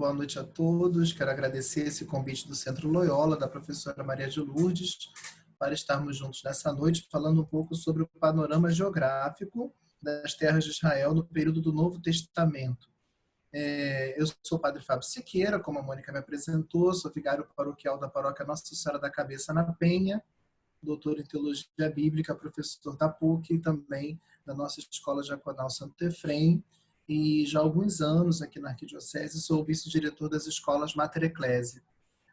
boa noite a todos. Quero agradecer esse convite do Centro Loyola, da professora Maria de Lourdes, para estarmos juntos nessa noite, falando um pouco sobre o panorama geográfico das terras de Israel no período do Novo Testamento. Eu sou o padre Fábio Siqueira, como a Mônica me apresentou, sou vigário paroquial da paróquia Nossa Senhora da Cabeça na Penha, doutor em Teologia Bíblica, professor da PUC e também da nossa Escola Diaconal Santo Efrem, e já há alguns anos aqui na Arquidiocese sou vice-diretor das escolas Mater Ecclesiae.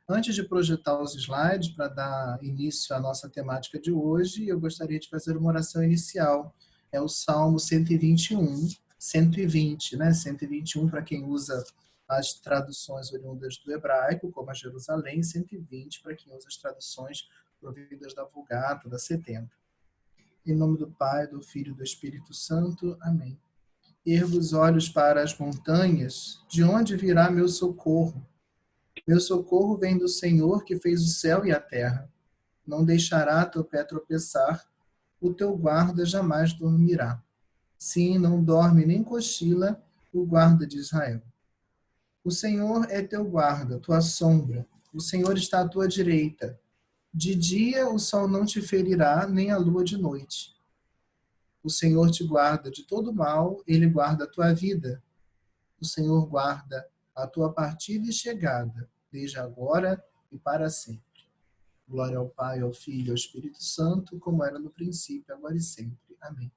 Antes de projetar os slides para dar início à nossa temática de hoje, eu gostaria de fazer uma oração inicial. É o Salmo 121, 120, né? 121 para quem usa as traduções oriundas do hebraico, como a Jerusalém, 120 para quem usa as traduções providas da Vulgata, da 70. Em nome do Pai, do Filho e do Espírito Santo. Amém. Ergo os olhos para as montanhas, de onde virá meu socorro? Meu socorro vem do Senhor, que fez o céu e a terra. Não deixará teu pé tropeçar, o teu guarda jamais dormirá. Sim, não dorme nem cochila o guarda de Israel. O Senhor é teu guarda, tua sombra. O Senhor está à tua direita. De dia o sol não te ferirá, nem a lua de noite. O Senhor te guarda de todo mal, Ele guarda a tua vida. O Senhor guarda a tua partida e chegada, desde agora e para sempre. Glória ao Pai, ao Filho e ao Espírito Santo, como era no princípio, agora e sempre. Amém.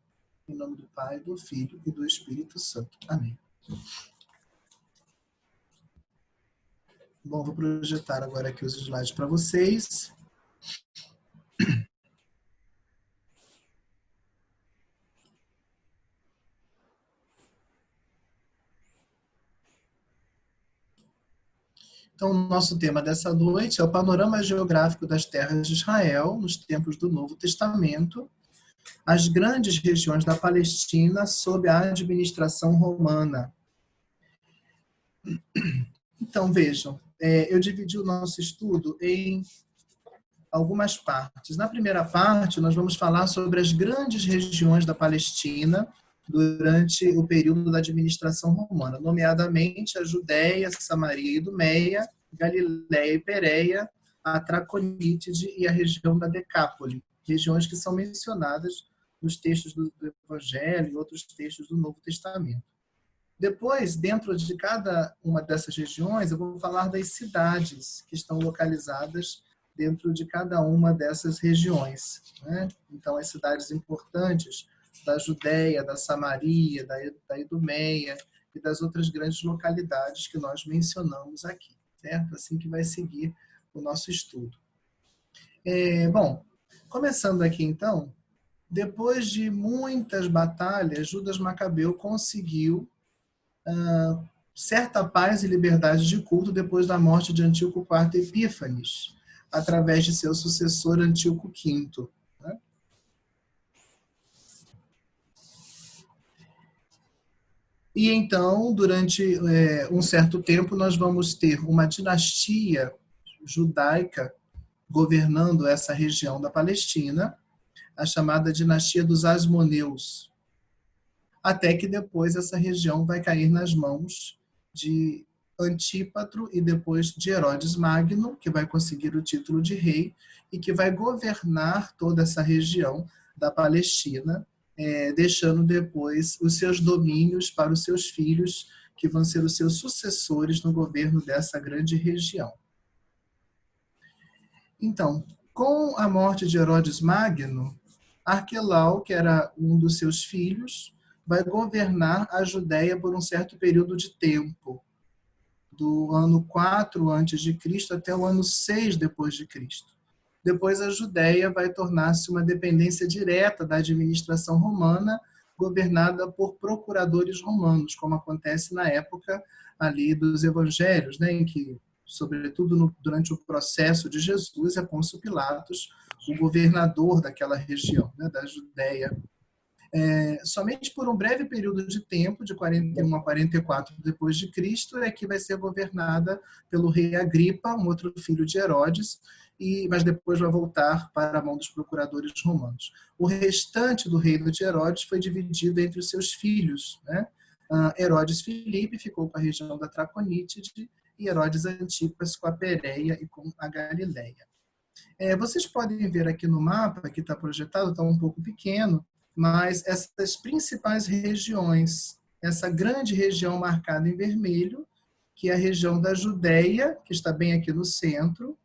Em nome do Pai, do Filho e do Espírito Santo. Amém. Bom, vou projetar agora aqui os slides para vocês. Então, o nosso tema dessa noite é o panorama geográfico das terras de Israel nos tempos do Novo Testamento, as grandes regiões da Palestina sob a administração romana. Então, vejam, eu dividi o nosso estudo em algumas partes. Na primeira parte, nós vamos falar sobre as grandes regiões da Palestina durante o período da administração romana, nomeadamente a Judéia, Samaria e Idumeia, Galiléia e Pérea, a Traconítide e a região da Decápole, regiões que são mencionadas nos textos do Evangelho e outros textos do Novo Testamento. Depois, dentro de cada uma dessas regiões, eu vou falar das cidades que estão localizadas dentro de cada uma dessas regiões, né? Então, as cidades importantes da Judéia, da Samaria, da Idumeia e das outras grandes localidades que nós mencionamos aqui, certo? Assim que vai seguir o nosso estudo. Bom, começando aqui então, depois de muitas batalhas, Judas Macabeu conseguiu certa paz e liberdade de culto depois da morte de Antíoco IV Epífanes, através de seu sucessor Antíoco V. Né? E então, durante um certo tempo, nós vamos ter uma dinastia judaica governando essa região da Palestina, a chamada dinastia dos Asmoneus, até que depois essa região vai cair nas mãos de Antípatro e depois de Herodes Magno, que vai conseguir o título de rei e que vai governar toda essa região da Palestina, deixando depois os seus domínios para os seus filhos, que vão ser os seus sucessores no governo dessa grande região. Então, com a morte de Herodes Magno, Arquelau, que era um dos seus filhos, vai governar a Judéia por um certo período de tempo, do ano 4 a.C. até o ano 6 depois de Cristo. Depois a Judéia vai tornar-se uma dependência direta da administração romana, governada por procuradores romanos, como acontece na época ali dos evangelhos, né, em que, sobretudo durante o processo de Jesus, é Pôncio Pilatos o governador daquela região, né, da Judéia. Somente por um breve período de tempo, de 41 a 44 depois de Cristo, é que vai ser governada pelo rei Agripa, um outro filho de Herodes, mas depois vai voltar para a mão dos procuradores romanos. O restante do reino de Herodes foi dividido entre os seus filhos, né? Herodes Filipe ficou com a região da Traconítide e Herodes Antipas com a Pérea e com a Galileia. Vocês podem ver aqui no mapa, que está projetado, está um pouco pequeno, mas essas principais regiões, essa grande região marcada em vermelho, que é a região da Judéia, que está bem aqui no centro,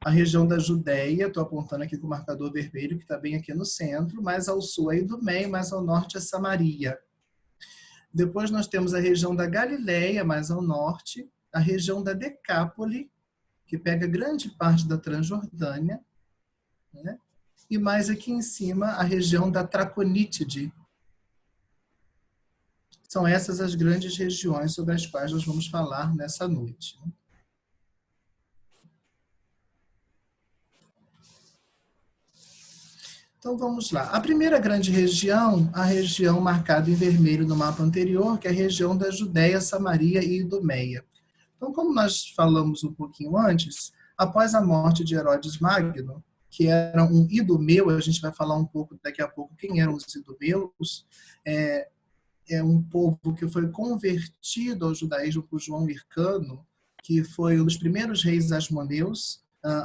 a região da Judéia, estou apontando aqui com o marcador vermelho, que está bem aqui no centro, mais ao sul é Idumeia, mais ao norte é Samaria. Depois nós temos a região da Galileia, mais ao norte, a região da Decápole, que pega grande parte da Transjordânia, né? E mais aqui em cima a região da Traconítide. São essas as grandes regiões sobre as quais nós vamos falar nessa noite. Então vamos lá. A primeira grande região, a região marcada em vermelho no mapa anterior, que é a região da Judéia, Samaria e Idumeia. Então, como nós falamos um pouquinho antes, após a morte de Herodes Magno, que era um idumeu, a gente vai falar um pouco daqui a pouco quem eram os idumeus, é um povo que foi convertido ao judaísmo por João Hircano, que foi um dos primeiros reis asmoneus,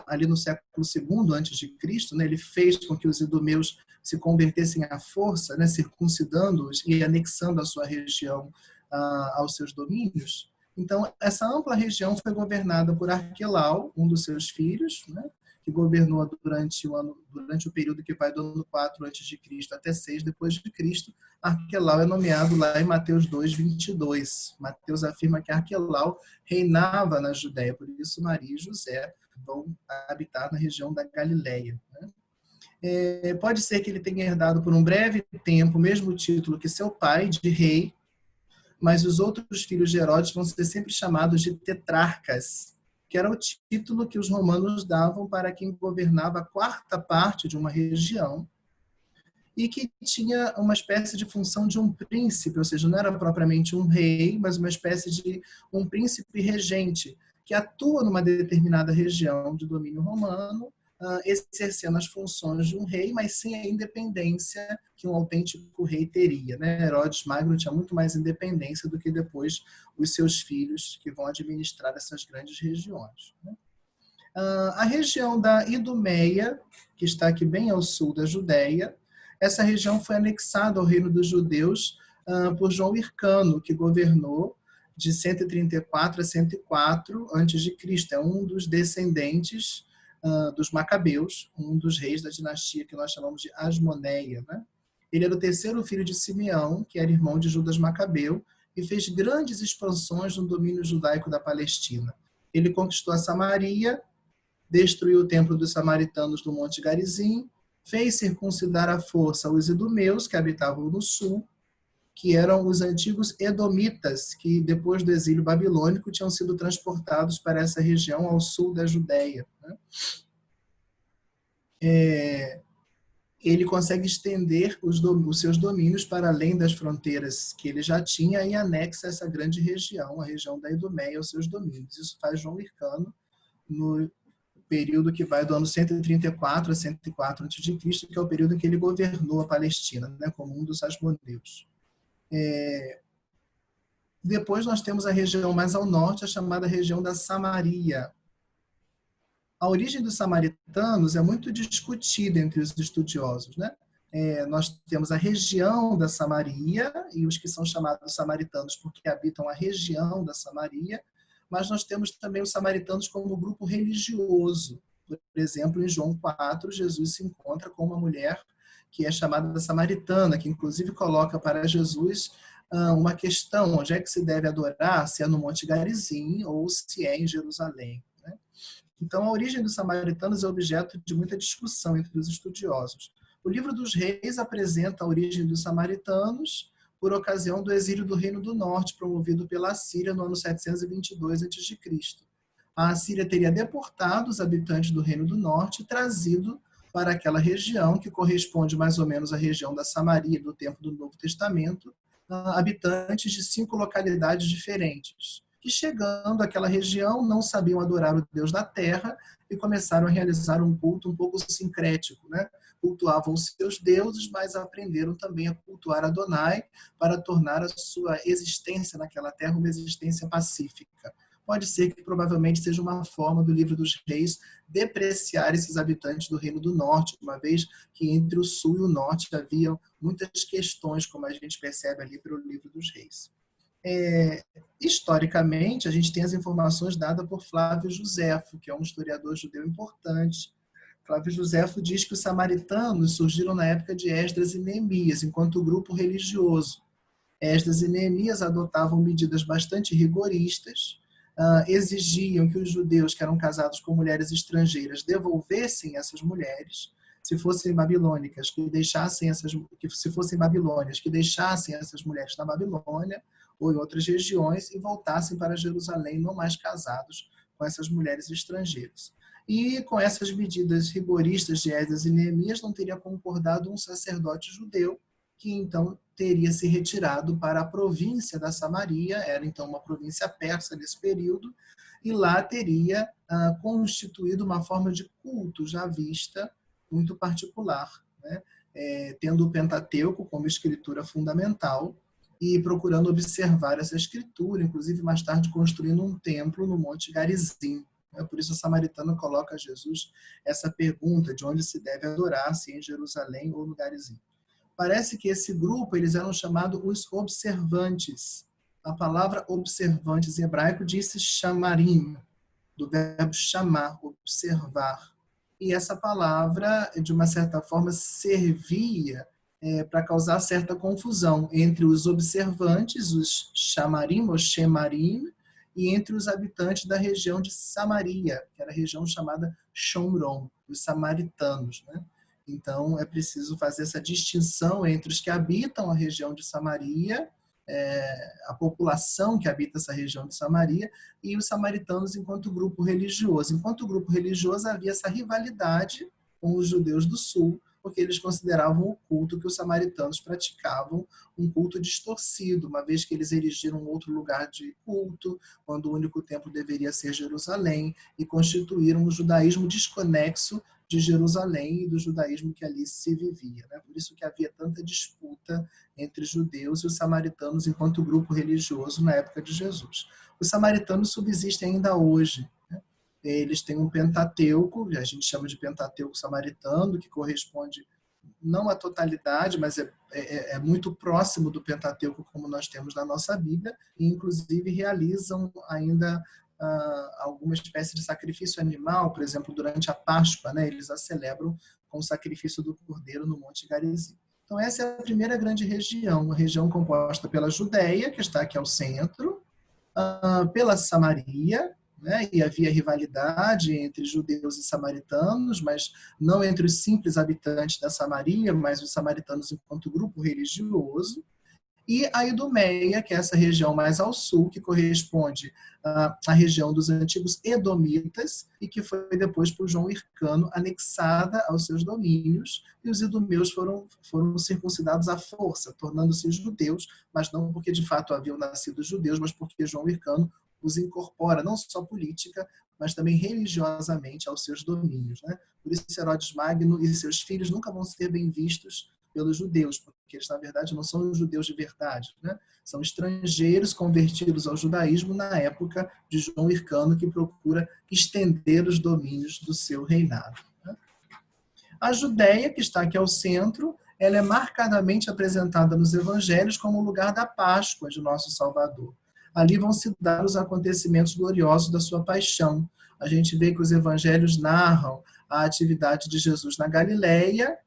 ali no século II antes de Cristo, né? Ele fez com que os idumeus se convertessem à força, né? Circuncidando-os e anexando a sua região aos seus domínios. Então, essa ampla região foi governada por Arquelau, um dos seus filhos, né? Que governou durante o período que vai do ano 4 a.C. até 6 depois de Cristo. Arquelau é nomeado lá em Mateus 2:22. Mateus afirma que Arquelau reinava na Judéia, por isso Maria e José vão habitar na região da Galileia, né? Pode ser que ele tenha herdado por um breve tempo o mesmo título que seu pai, de rei, mas os outros filhos de Herodes vão ser sempre chamados de tetrarcas, que era o título que os romanos davam para quem governava a quarta parte de uma região e que tinha uma espécie de função de um príncipe, ou seja, não era propriamente um rei, mas uma espécie de um príncipe regente, que atua numa determinada região de domínio romano, exercendo as funções de um rei, mas sem a independência que um autêntico rei teria, né? Herodes Magno tinha muito mais independência do que depois os seus filhos, que vão administrar essas grandes regiões, né? A região da Idumeia, que está aqui bem ao sul da Judéia, essa região foi anexada ao reino dos judeus por João Hircano, que governou de 134 a 104 a.C. É um dos descendentes dos Macabeus, um dos reis da dinastia que nós chamamos de Asmoneia, né? Ele era o terceiro filho de Simeão, que era irmão de Judas Macabeu, e fez grandes expansões no domínio judaico da Palestina. Ele conquistou a Samaria, destruiu o templo dos samaritanos do Monte Garizim, fez circuncidar à força os idumeus, que habitavam no sul, que eram os antigos edomitas, que depois do exílio babilônico tinham sido transportados para essa região ao sul da Judéia, né? Ele consegue estender os seus domínios para além das fronteiras que ele já tinha e anexa essa grande região, a região da Idumeia, aos seus domínios. Isso faz João Hircano no período que vai do ano 134 a 104 a.C., que é o período em que ele governou a Palestina, né, como um dos asmoneus. Depois nós temos a região mais ao norte, a chamada região da Samaria. A origem dos samaritanos é muito discutida entre os estudiosos, né? Nós temos a região da Samaria e os que são chamados samaritanos porque habitam a região da Samaria, mas nós temos também os samaritanos como grupo religioso. Por exemplo, em João 4, Jesus se encontra com uma mulher que é chamada samaritana, que inclusive coloca para Jesus uma questão: onde é que se deve adorar, se é no Monte Garizim ou se é em Jerusalém, né? Então, a origem dos samaritanos é objeto de muita discussão entre os estudiosos. O livro dos Reis apresenta a origem dos samaritanos por ocasião do exílio do Reino do Norte, promovido pela Assíria no ano 722 a.C. A Assíria teria deportado os habitantes do Reino do Norte e trazido para aquela região, que corresponde mais ou menos à região da Samaria do tempo do Novo Testamento, habitantes de 5 localidades diferentes, que chegando àquela região não sabiam adorar o Deus da terra e começaram a realizar um culto um pouco sincrético, né? cultuavam seus deuses, mas aprenderam também a cultuar Adonai para tornar a sua existência naquela terra uma existência pacífica. Pode ser que provavelmente seja uma forma do livro dos reis depreciar esses habitantes do Reino do Norte, uma vez que entre o sul e o norte havia muitas questões, como a gente percebe ali pelo livro dos reis. Historicamente, a gente tem as informações dadas por Flávio Josefo, que é um historiador judeu importante. Flávio Josefo diz que os samaritanos surgiram na época de Esdras e Neemias, enquanto grupo religioso. Esdras e Neemias adotavam medidas bastante rigoristas, exigiam que os judeus que eram casados com mulheres estrangeiras devolvessem essas mulheres, se fossem babilônicas, se fossem babilônias, que deixassem essas mulheres na Babilônia ou em outras regiões e voltassem para Jerusalém, não mais casados com essas mulheres estrangeiras. E com essas medidas rigoristas de Esdras e Neemias não teria concordado um sacerdote judeu, que então teria se retirado para a província da Samaria, era então uma província persa nesse período, e lá teria constituído uma forma de culto já vista, muito particular, né? Tendo o Pentateuco como escritura fundamental e procurando observar essa escritura, inclusive mais tarde construindo um templo no Monte Garizim. Por isso o samaritano coloca a Jesus essa pergunta de onde se deve adorar, se em Jerusalém ou no Garizim. Parece que esse grupo eles eram chamados os observantes. A palavra observantes em hebraico diz chamarim, do verbo chamar, observar. E essa palavra, de uma certa forma, servia para causar certa confusão entre os observantes, os chamarim ou shemarim, e entre os habitantes da região de Samaria, que era a região chamada Shomron, os samaritanos, né? Então, é preciso fazer essa distinção entre os que habitam a região de Samaria, a população que habita essa região de Samaria, e os samaritanos enquanto grupo religioso. Enquanto grupo religioso, havia essa rivalidade com os judeus do sul, porque eles consideravam o culto que os samaritanos praticavam um culto distorcido, uma vez que eles erigiram outro lugar de culto, quando o único templo deveria ser Jerusalém, e constituíram um judaísmo desconexo de Jerusalém e do judaísmo que ali se vivia. Né? Por isso que havia tanta disputa entre judeus e os samaritanos enquanto grupo religioso na época de Jesus. Os samaritanos subsistem ainda hoje. Né? Eles têm um Pentateuco, a gente chama de Pentateuco samaritano, que corresponde não à totalidade, mas é muito próximo do Pentateuco como nós temos na nossa Bíblia, e inclusive realizam ainda alguma espécie de sacrifício animal, por exemplo, durante a Páscoa, né, eles a celebram com o sacrifício do cordeiro no Monte Garizim. Então essa é a primeira grande região, uma região composta pela Judéia, que está aqui ao centro, pela Samaria, né, e havia rivalidade entre judeus e samaritanos, mas não entre os simples habitantes da Samaria, mas os samaritanos enquanto grupo religioso, e a Idumeia, que é essa região mais ao sul, que corresponde à região dos antigos Edomitas, e que foi depois por João Hircano anexada aos seus domínios, e os idumeus foram circuncidados à força, tornando-se judeus, mas não porque de fato haviam nascido judeus, mas porque João Hircano os incorpora, não só política, mas também religiosamente aos seus domínios. Né? Por isso Herodes Magno e seus filhos nunca vão ser bem vistos pelos judeus, porque eles, na verdade, não são judeus de verdade, né? São estrangeiros convertidos ao judaísmo na época de João Hircano, que procura estender os domínios do seu reinado. Né? A Judéia, que está aqui ao centro, ela é marcadamente apresentada nos evangelhos como o lugar da Páscoa de nosso Salvador. Ali vão se dar os acontecimentos gloriosos da sua paixão. A gente vê que os evangelhos narram a atividade de Jesus na Galileia,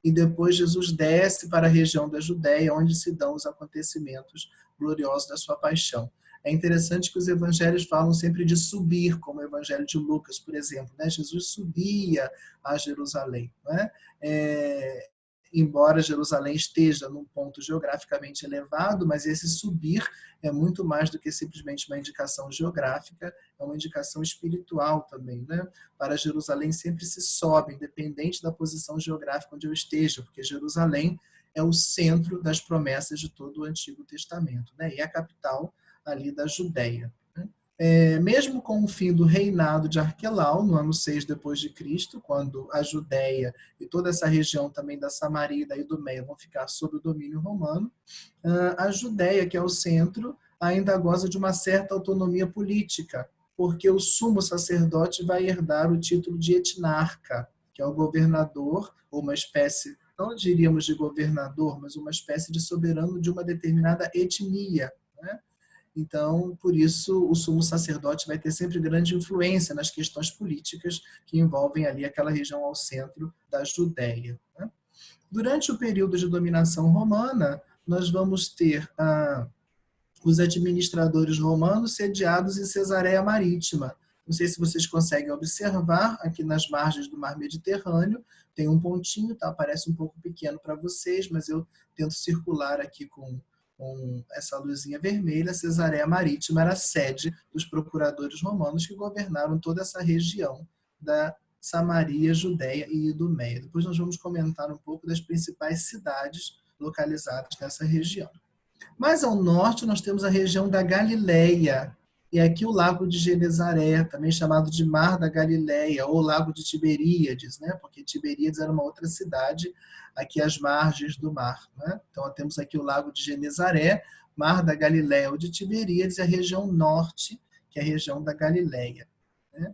e depois Jesus desce para a região da Judéia, onde se dão os acontecimentos gloriosos da sua paixão. É interessante que os evangelhos falam sempre de subir, como o evangelho de Lucas, por exemplo. Né? Jesus subia a Jerusalém. Né? Embora Jerusalém esteja num ponto geograficamente elevado, mas esse subir é muito mais do que simplesmente uma indicação geográfica, é uma indicação espiritual também. Né? Para Jerusalém sempre se sobe, independente da posição geográfica onde eu esteja, porque Jerusalém é o centro das promessas de todo o Antigo Testamento, né? E é a capital ali da Judéia. Né? Mesmo com o fim do reinado de Arquelau, no ano 6 depois de Cristo, quando a Judéia e toda essa região também da Samaria e da Idumeia vão ficar sob o domínio romano, a Judéia, que é o centro, ainda goza de uma certa autonomia política, porque o sumo sacerdote vai herdar o título de etnarca, que é o governador, ou uma espécie, não diríamos de governador, mas uma espécie de soberano de uma determinada etnia, né? Então, por isso, o sumo sacerdote vai ter sempre grande influência nas questões políticas que envolvem ali aquela região ao centro da Judéia, né? Durante o período de dominação romana, nós vamos ter os administradores romanos sediados em Cesareia Marítima. Não sei se vocês conseguem observar, aqui nas margens do Mar Mediterrâneo, tem um pontinho, tá? Parece um pouco pequeno para vocês, mas eu tento circular aqui com essa luzinha vermelha. Cesareia Marítima era a sede dos procuradores romanos que governaram toda essa região da Samaria, Judéia e Idumeia. Depois nós vamos comentar um pouco das principais cidades localizadas nessa região. Mais ao norte, nós temos a região da Galileia, e aqui o Lago de Genezaré, também chamado de Mar da Galileia, ou Lago de Tiberíades, né? Porque Tiberíades era uma outra cidade aqui às margens do mar, né? Então, temos aqui o Lago de Genezaré, Mar da Galileia ou de Tiberíades, e a região norte, que é a região da Galileia, né?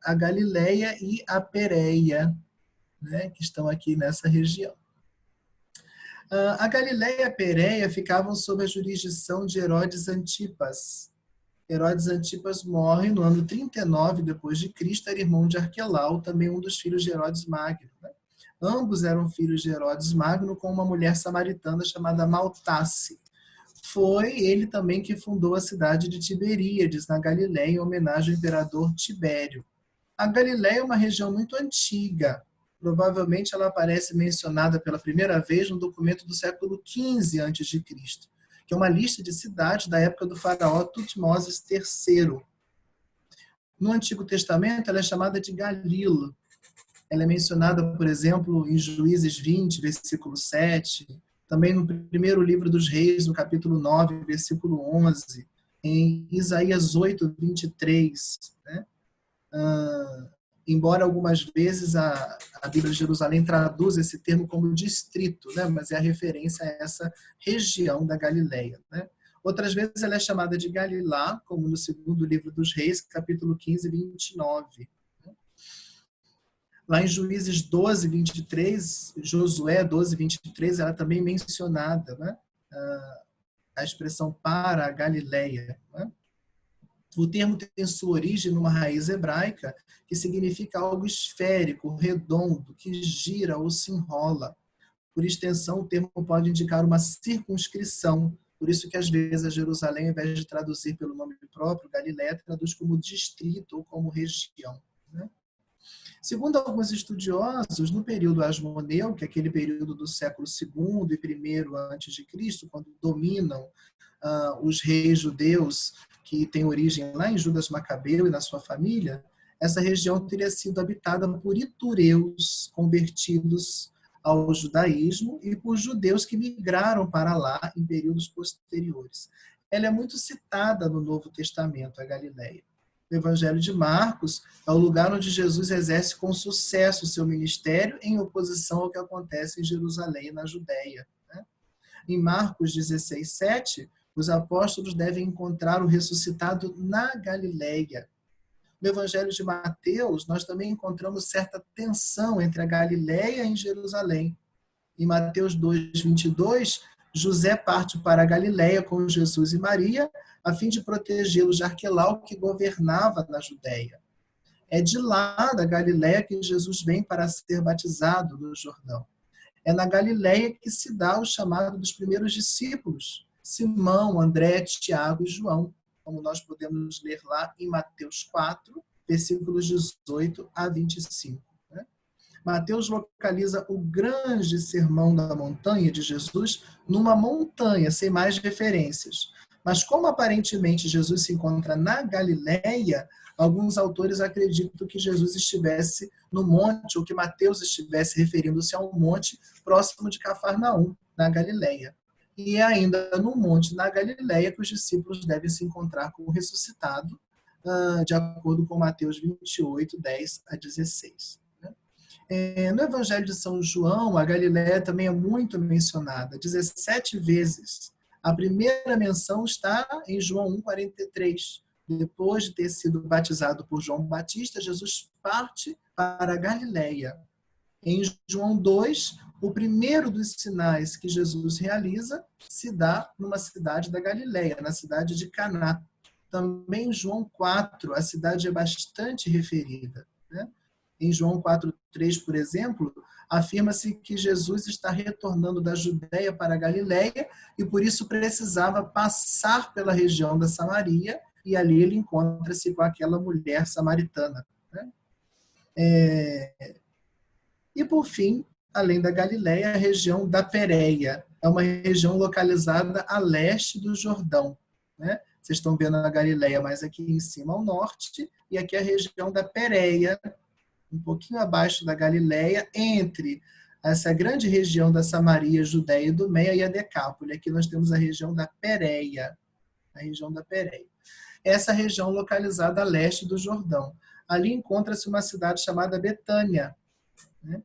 A Galileia e a Pérea, né? Que estão aqui nessa região. A Galileia e a Pérea ficavam sob a jurisdição de Herodes Antipas. Herodes Antipas morre no ano 39 depois de Cristo, era irmão de Arquelau, também um dos filhos de Herodes Magno, né? Ambos eram filhos de Herodes Magno com uma mulher samaritana chamada Maltace. Foi ele também que fundou a cidade de Tiberíades, na Galileia, em homenagem ao imperador Tibério. A Galileia é uma região muito antiga. Provavelmente ela aparece mencionada pela primeira vez no documento do século XV a.C., que é uma lista de cidades da época do faraó Tutmoses III. No Antigo Testamento, ela é chamada de Galila. Ela é mencionada, por exemplo, em Juízes 20, versículo 7, também no primeiro livro dos Reis, no capítulo 9, versículo 11, em Isaías 8, 23, né? Embora algumas vezes a Bíblia de Jerusalém traduza esse termo como distrito, né? Mas é a referência a essa região da Galileia, né? Outras vezes ela é chamada de Galilá, como no segundo livro dos Reis, capítulo 15, 29. Lá em Juízes 12, 23, Josué 12, 23, ela também é mencionada, né? A expressão para a Galileia, né? O termo tem sua origem numa raiz hebraica que significa algo esférico, redondo, que gira ou se enrola. Por extensão, o termo pode indicar uma circunscrição. Por isso que, às vezes, a Jerusalém, ao invés de traduzir pelo nome próprio, Galileia, traduz como distrito ou como região, né? Segundo alguns estudiosos, no período asmoneu, que é aquele período do século II e I a.C., quando dominam os reis judeus que têm origem lá em Judas Macabeu e na sua família, essa região teria sido habitada por itureus convertidos ao judaísmo e por judeus que migraram para lá em períodos posteriores. Ela é muito citada no Novo Testamento, a Galileia. O Evangelho de Marcos é o lugar onde Jesus exerce com sucesso o seu ministério em oposição ao que acontece em Jerusalém e na Judéia, né? Em Marcos 16, 7, os apóstolos devem encontrar o ressuscitado na Galileia. No Evangelho de Mateus, nós também encontramos certa tensão entre a Galileia e Jerusalém. Em Mateus 2, 22, José parte para a Galileia com Jesus e Maria, a fim de protegê-los de Arquelau, que governava na Judéia. É de lá, da Galileia, que Jesus vem para ser batizado no Jordão. É na Galileia que se dá o chamado dos primeiros discípulos, Simão, André, Tiago e João, como nós podemos ler lá em Mateus 4, versículos 18 a 25. Né? Mateus localiza o grande sermão da montanha de Jesus numa montanha, sem mais referências. Mas como aparentemente Jesus se encontra na Galileia, alguns autores acreditam que Jesus estivesse no monte, ou que Mateus estivesse referindo-se a um monte próximo de Cafarnaum, na Galileia. e ainda no monte, na Galileia, que os discípulos devem se encontrar com o ressuscitado, de acordo com Mateus 28, 10 a 16. No Evangelho de São João, a Galileia também é muito mencionada, 17 vezes. A primeira menção está em João 1,43. Depois de ter sido batizado por João Batista, Jesus parte para a Galileia. Em João 2, o primeiro dos sinais que Jesus realiza se dá numa cidade da Galileia, na cidade de Caná. Também em João 4, a cidade é bastante referida, né? Em João 4,3, por exemplo, afirma-se que Jesus está retornando da Judéia para a Galileia e por isso precisava passar pela região da Samaria e ali ele encontra-se com aquela mulher samaritana, né? E por fim, além da Galileia, a região da Pérea. É uma região localizada a leste do Jordão, né? Vocês estão vendo a Galileia mais aqui em cima ao norte e aqui a região da Pérea, um pouquinho abaixo da Galileia, entre essa grande região da Samaria, Judéia e Idumeia e a Decápole. Aqui nós temos a região da Pérea, a região da Pérea. Essa região localizada a leste do Jordão. Ali encontra-se uma cidade chamada Betânia, né?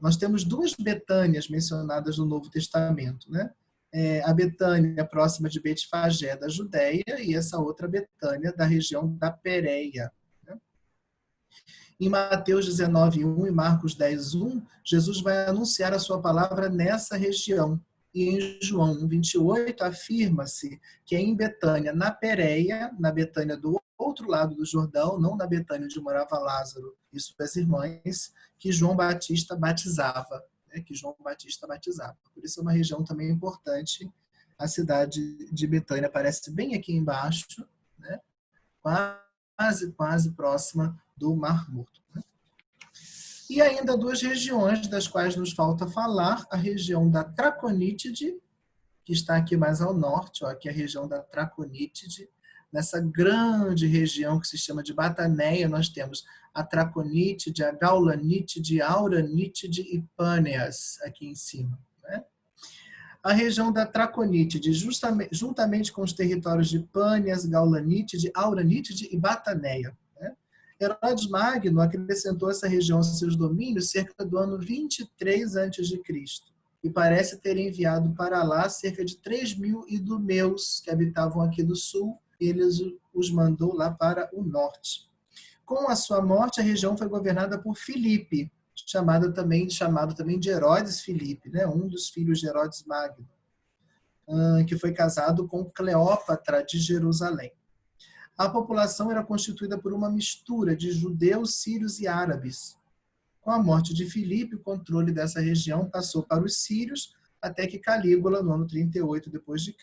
Nós temos duas Betânias mencionadas no Novo Testamento, né? A Betânia próxima de Betfagé da Judéia e essa outra Betânia da região da Pérea. Em Mateus 19:1 e Marcos 10:1, Jesus vai anunciar a sua palavra nessa região. E em João 1,28 afirma-se que é em Betânia, na Pérea, na Betânia do outro lado do Jordão, não na Betânia onde morava Lázaro e suas irmãs, que João Batista batizava, né? Que João Batista batizava. Por isso é uma região também importante. A cidade de Betânia aparece bem aqui embaixo, né? Quase próxima do Mar Morto, né? E ainda duas regiões das quais nos falta falar, a região da Traconítide, que está aqui mais ao norte, aqui a região da Traconítide. Nessa grande região que se chama de Bataneia, nós temos a Traconítide, a Gaulanítide, a Auranítide e Pâneas, aqui em cima, né? A região da Traconítide, juntamente com os territórios de Pâneas, Gaulanítide, Auranítide e Bataneia. Herodes Magno acrescentou essa região aos seus domínios cerca do ano 23 a.C. e parece ter enviado para lá cerca de 3.000 idumeus que habitavam aqui no sul, e ele os mandou lá para o norte. Com a sua morte, a região foi governada por Filipe, chamado também de Herodes Filipe, né? Um dos filhos de Herodes Magno, que foi casado com Cleópatra de Jerusalém. A população era constituída por uma mistura de judeus, sírios e árabes. Com a morte de Filipe, o controle dessa região passou para os sírios, até que Calígula, no ano 38 d.C.,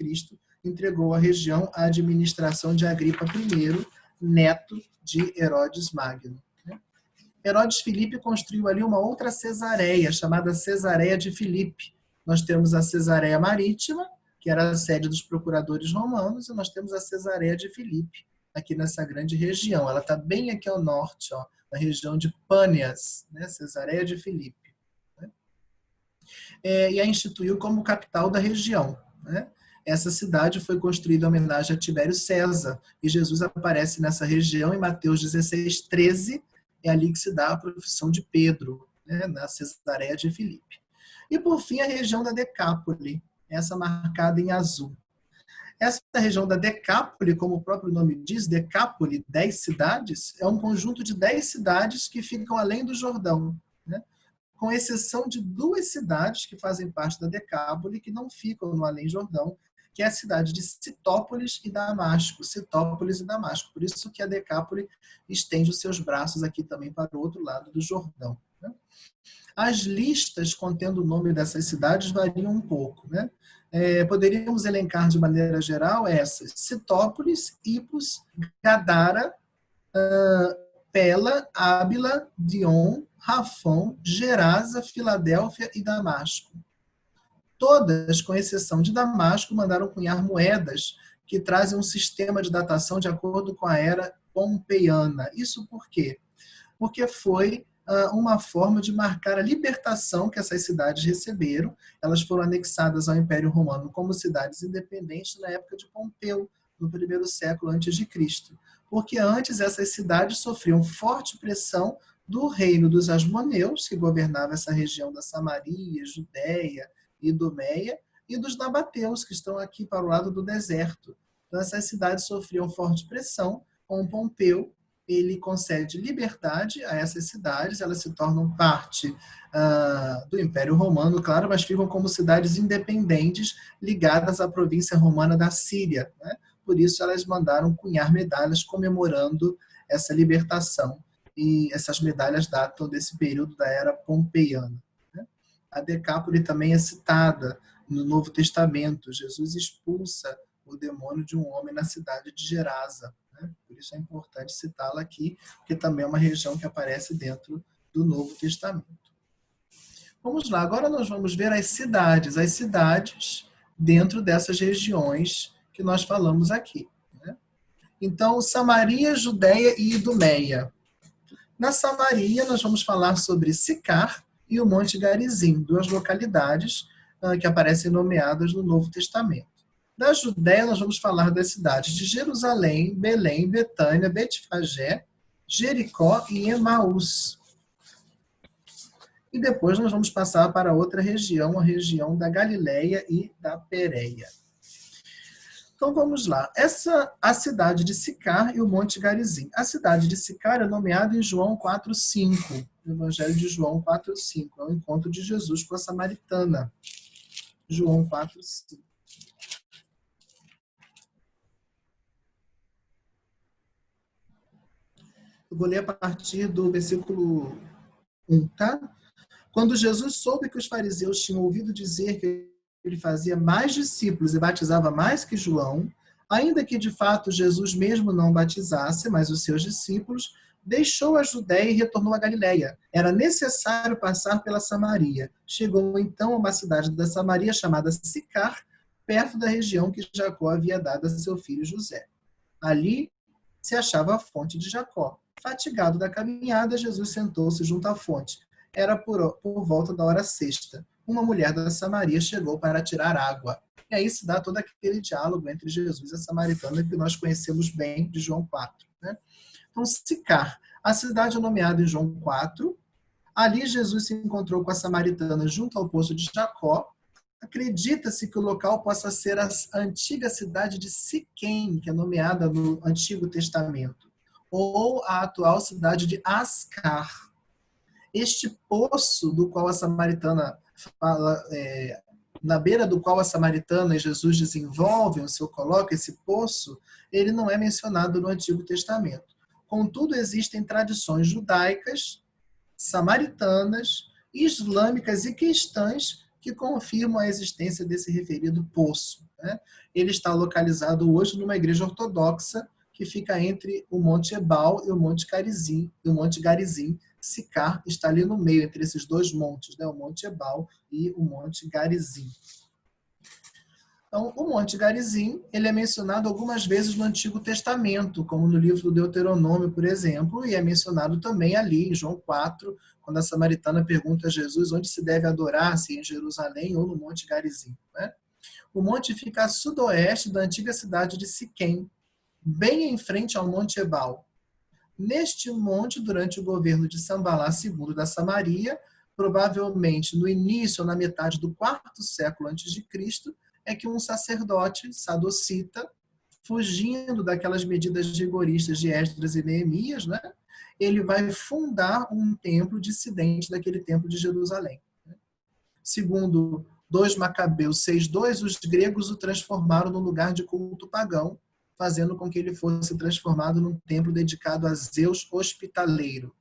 entregou a região à administração de Agripa I, neto de Herodes Magno. Herodes Filipe construiu ali uma outra Cesareia, chamada Cesareia de Filipe. Nós temos a Cesareia Marítima, que era a sede dos procuradores romanos, e nós temos a Cesareia de Filipe, aqui nessa grande região. Ela está bem aqui ao norte, na região de Pâneas, né? Cesareia de Filipe, né? E a instituiu como capital da região, né? Essa cidade foi construída em homenagem a Tibério César, e Jesus aparece nessa região em Mateus 16:13, é ali que se dá a profissão de Pedro, né? Na Cesareia de Filipe. E por fim a região da Decápole, essa marcada em azul. Essa região da Decápole, como o próprio nome diz, Decápole, 10 cidades, é um conjunto de 10 cidades que ficam além do Jordão, né? Com exceção de 2 cidades que fazem parte da Decápole, que não ficam no Além Jordão, que é a cidade de Citópolis e Damasco. Citópolis e Damasco. Por isso que a Decápole estende os seus braços aqui também para o outro lado do Jordão, né? As listas contendo o nome dessas cidades variam um pouco, né? Poderíamos elencar de maneira geral essas: Citópolis, Hipos, Gadara, Pela, Ábila, Dion, Rafão, Gerasa, Filadélfia e Damasco. Todas, com exceção de Damasco, mandaram cunhar moedas que trazem um sistema de datação de acordo com a era pompeiana. Isso por quê? Porque foi uma forma de marcar a libertação que essas cidades receberam. Elas foram anexadas ao Império Romano como cidades independentes na época de Pompeu, no primeiro século antes de Cristo. Porque antes essas cidades sofriam forte pressão do reino dos Asmoneus, que governava essa região da Samaria, Judéia e Idumeia, e dos nabateus, que estão aqui para o lado do deserto. Então essas cidades sofriam forte pressão. Com Pompeu, ele concede liberdade a essas cidades, elas se tornam parte do Império Romano, claro, mas ficam como cidades independentes ligadas à província romana da Síria, né? Por isso elas mandaram cunhar medalhas comemorando essa libertação, e essas medalhas datam desse período da era pompeiana, né? A Decápole também é citada no Novo Testamento. Jesus expulsa o demônio de um homem na cidade de Gerasa, né? Por isso é importante citá-la aqui, porque também é uma região que aparece dentro do Novo Testamento. Vamos lá, agora nós vamos ver as cidades dentro dessas regiões que nós falamos aqui, né? Então, Samaria, Judéia e Idumeia. Na Samaria, nós vamos falar sobre Sicar e o Monte Garizim, duas localidades que aparecem nomeadas no Novo Testamento. Da Judéia, nós vamos falar das cidades de Jerusalém, Belém, Betânia, Betfagé, Jericó e Emaús. E depois nós vamos passar para outra região, a região da Galileia e da Pérea. Então vamos lá. A cidade de Sicar e o Monte Garizim. A cidade de Sicar é nomeada em João 4,5. No Evangelho de João 4,5. É o encontro de Jesus com a samaritana. João 4,5. Eu vou ler a partir do versículo 1, tá? Quando Jesus soube que os fariseus tinham ouvido dizer que ele fazia mais discípulos e batizava mais que João, ainda que de fato Jesus mesmo não batizasse, mas os seus discípulos, deixou a Judéia e retornou a Galiléia. Era necessário passar pela Samaria. Chegou então a uma cidade da Samaria chamada Sicar, perto da região que Jacó havia dado a seu filho José. Ali se achava a fonte de Jacó. Fatigado da caminhada, Jesus sentou-se junto à fonte. Era por volta da hora sexta. Uma mulher da Samaria chegou para tirar água. E aí se dá todo aquele diálogo entre Jesus e a samaritana que nós conhecemos bem de João 4. Né? Então, Sicar, a cidade nomeada em João 4. Ali Jesus se encontrou com a samaritana junto ao poço de Jacó. Acredita-se que o local possa ser a antiga cidade de Siquém, que é nomeada no Antigo Testamento, ou a atual cidade de Ascar. Este poço do qual a samaritana fala, na beira do qual a samaritana e Jesus desenvolvem o seu colóquio, esse poço, ele não é mencionado no Antigo Testamento. Contudo, existem tradições judaicas, samaritanas, islâmicas e cristãs que confirmam a existência desse referido poço, né? Ele está localizado hoje numa igreja ortodoxa que fica entre o Monte Ebal e o Monte Garizim. Sicar está ali no meio, entre esses dois montes, né? O Monte Ebal e o Monte Garizim. Então, o Monte Garizim, ele é mencionado algumas vezes no Antigo Testamento, como no livro do Deuteronômio, por exemplo, e é mencionado também ali em João 4, quando a samaritana pergunta a Jesus onde se deve adorar, se em Jerusalém ou no Monte Garizim, né? O monte fica a sudoeste da antiga cidade de Siquém, bem em frente ao Monte Ebal. Neste monte, durante o governo de Sambalá II da Samaria, provavelmente no início ou na metade do quarto século antes de Cristo, é que um sacerdote sadocita, fugindo daquelas medidas rigoristas de Esdras e Neemias, né, ele vai fundar um templo dissidente daquele templo de Jerusalém. Segundo 2 Macabeus 6:2, os gregos o transformaram num lugar de culto pagão, fazendo com que ele fosse transformado num templo dedicado a Zeus hospitaleiro.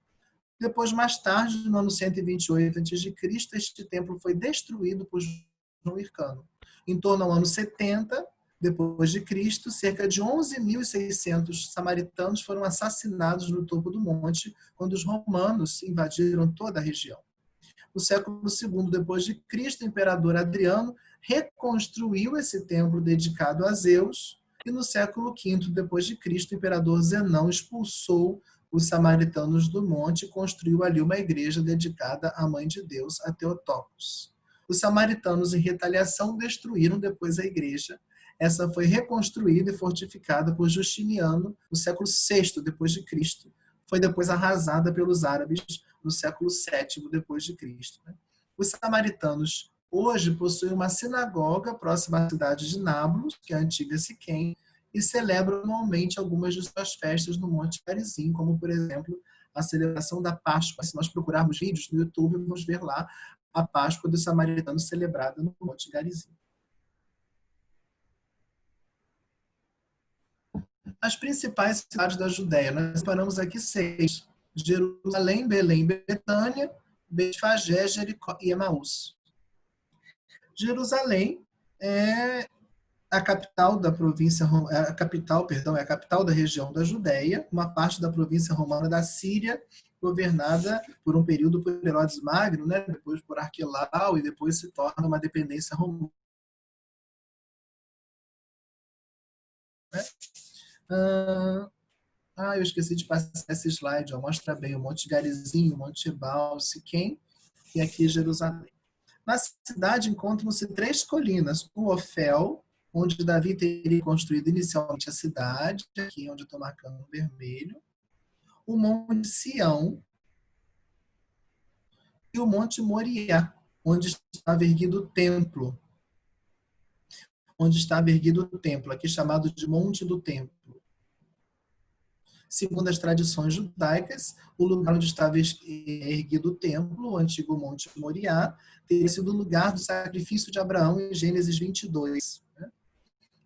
Depois, mais tarde, no ano 128 a.C., este templo foi destruído por João Hircano. Em torno ao ano 70 depois de Cristo, cerca de 11.600 samaritanos foram assassinados no topo do monte quando os romanos invadiram toda a região. No século II depois de Cristo, o imperador Adriano reconstruiu esse templo dedicado a Zeus, e no século V depois de Cristo, o imperador Zenão expulsou os samaritanos do monte construiu ali uma igreja dedicada à Mãe de Deus, a Theotokos. Os samaritanos, em retaliação, destruíram depois a igreja. Essa foi reconstruída e fortificada por Justiniano no século VI depois de Cristo. Foi depois arrasada pelos árabes no século VII depois de Cristo. Os samaritanos hoje possuem uma sinagoga próxima à cidade de Nablus, que é a antiga Siquém, e celebram anualmente algumas de suas festas no Monte Gerizim, como, por exemplo, a celebração da Páscoa. Se nós procurarmos vídeos no YouTube, vamos ver lá a Páscoa dos samaritanos celebrada no Monte Gerizim. As principais cidades da Judéia, nós separamos aqui 6. Jerusalém, Belém, Betânia, Betfagé, Jericó e Emaús. Jerusalém é a capital da província, é a capital da região da Judéia, uma parte da província romana da Síria, governada por um período por Herodes Magno, né? Depois por Arquelau, e depois se torna uma dependência romana. Eu esqueci de passar esse slide. Ó. Mostra bem o Monte Gerizim, o Monte Ebal, Siquém e aqui Jerusalém. Na cidade encontram-se 3 colinas. O Ofel, onde Davi teria construído inicialmente a cidade, aqui onde eu estou marcando em vermelho. O Monte Sião e o Monte Moriá, onde estava erguido o templo. Onde estava erguido o templo, aqui chamado de Monte do Templo. Segundo as tradições judaicas, o lugar onde estava erguido o templo, o antigo Monte Moriá, teria sido o lugar do sacrifício de Abraão em Gênesis 22.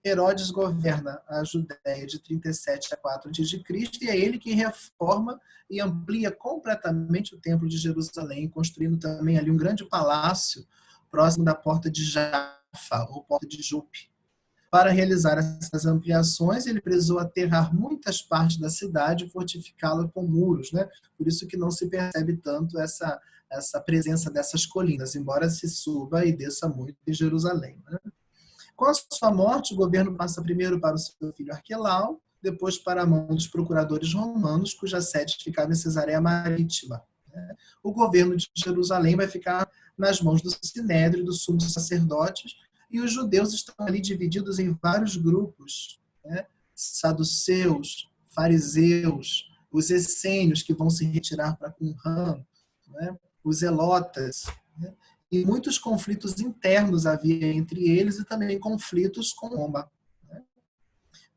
Herodes governa a Judéia de 37 a 4 a.C. e é ele quem reforma e amplia completamente o templo de Jerusalém, construindo também ali um grande palácio próximo da porta de Jafa, ou porta de Jope. Para realizar essas ampliações, ele precisou aterrar muitas partes da cidade e fortificá-la com muros, né? Por isso que não se percebe tanto essa presença dessas colinas, embora se suba e desça muito em Jerusalém. Né? Com a sua morte, o governo passa primeiro para o seu filho Arquelau, depois para a mão dos procuradores romanos, cuja sede ficava em Cesareia Marítima. Né? O governo de Jerusalém vai ficar nas mãos do Sinédrio, dos sumos sacerdotes, e os judeus estão ali divididos em vários grupos, né? Saduceus, fariseus, os essênios que vão se retirar para Qumran, né? Os elotas, né? E muitos conflitos internos havia entre eles e também conflitos com Roma. Né?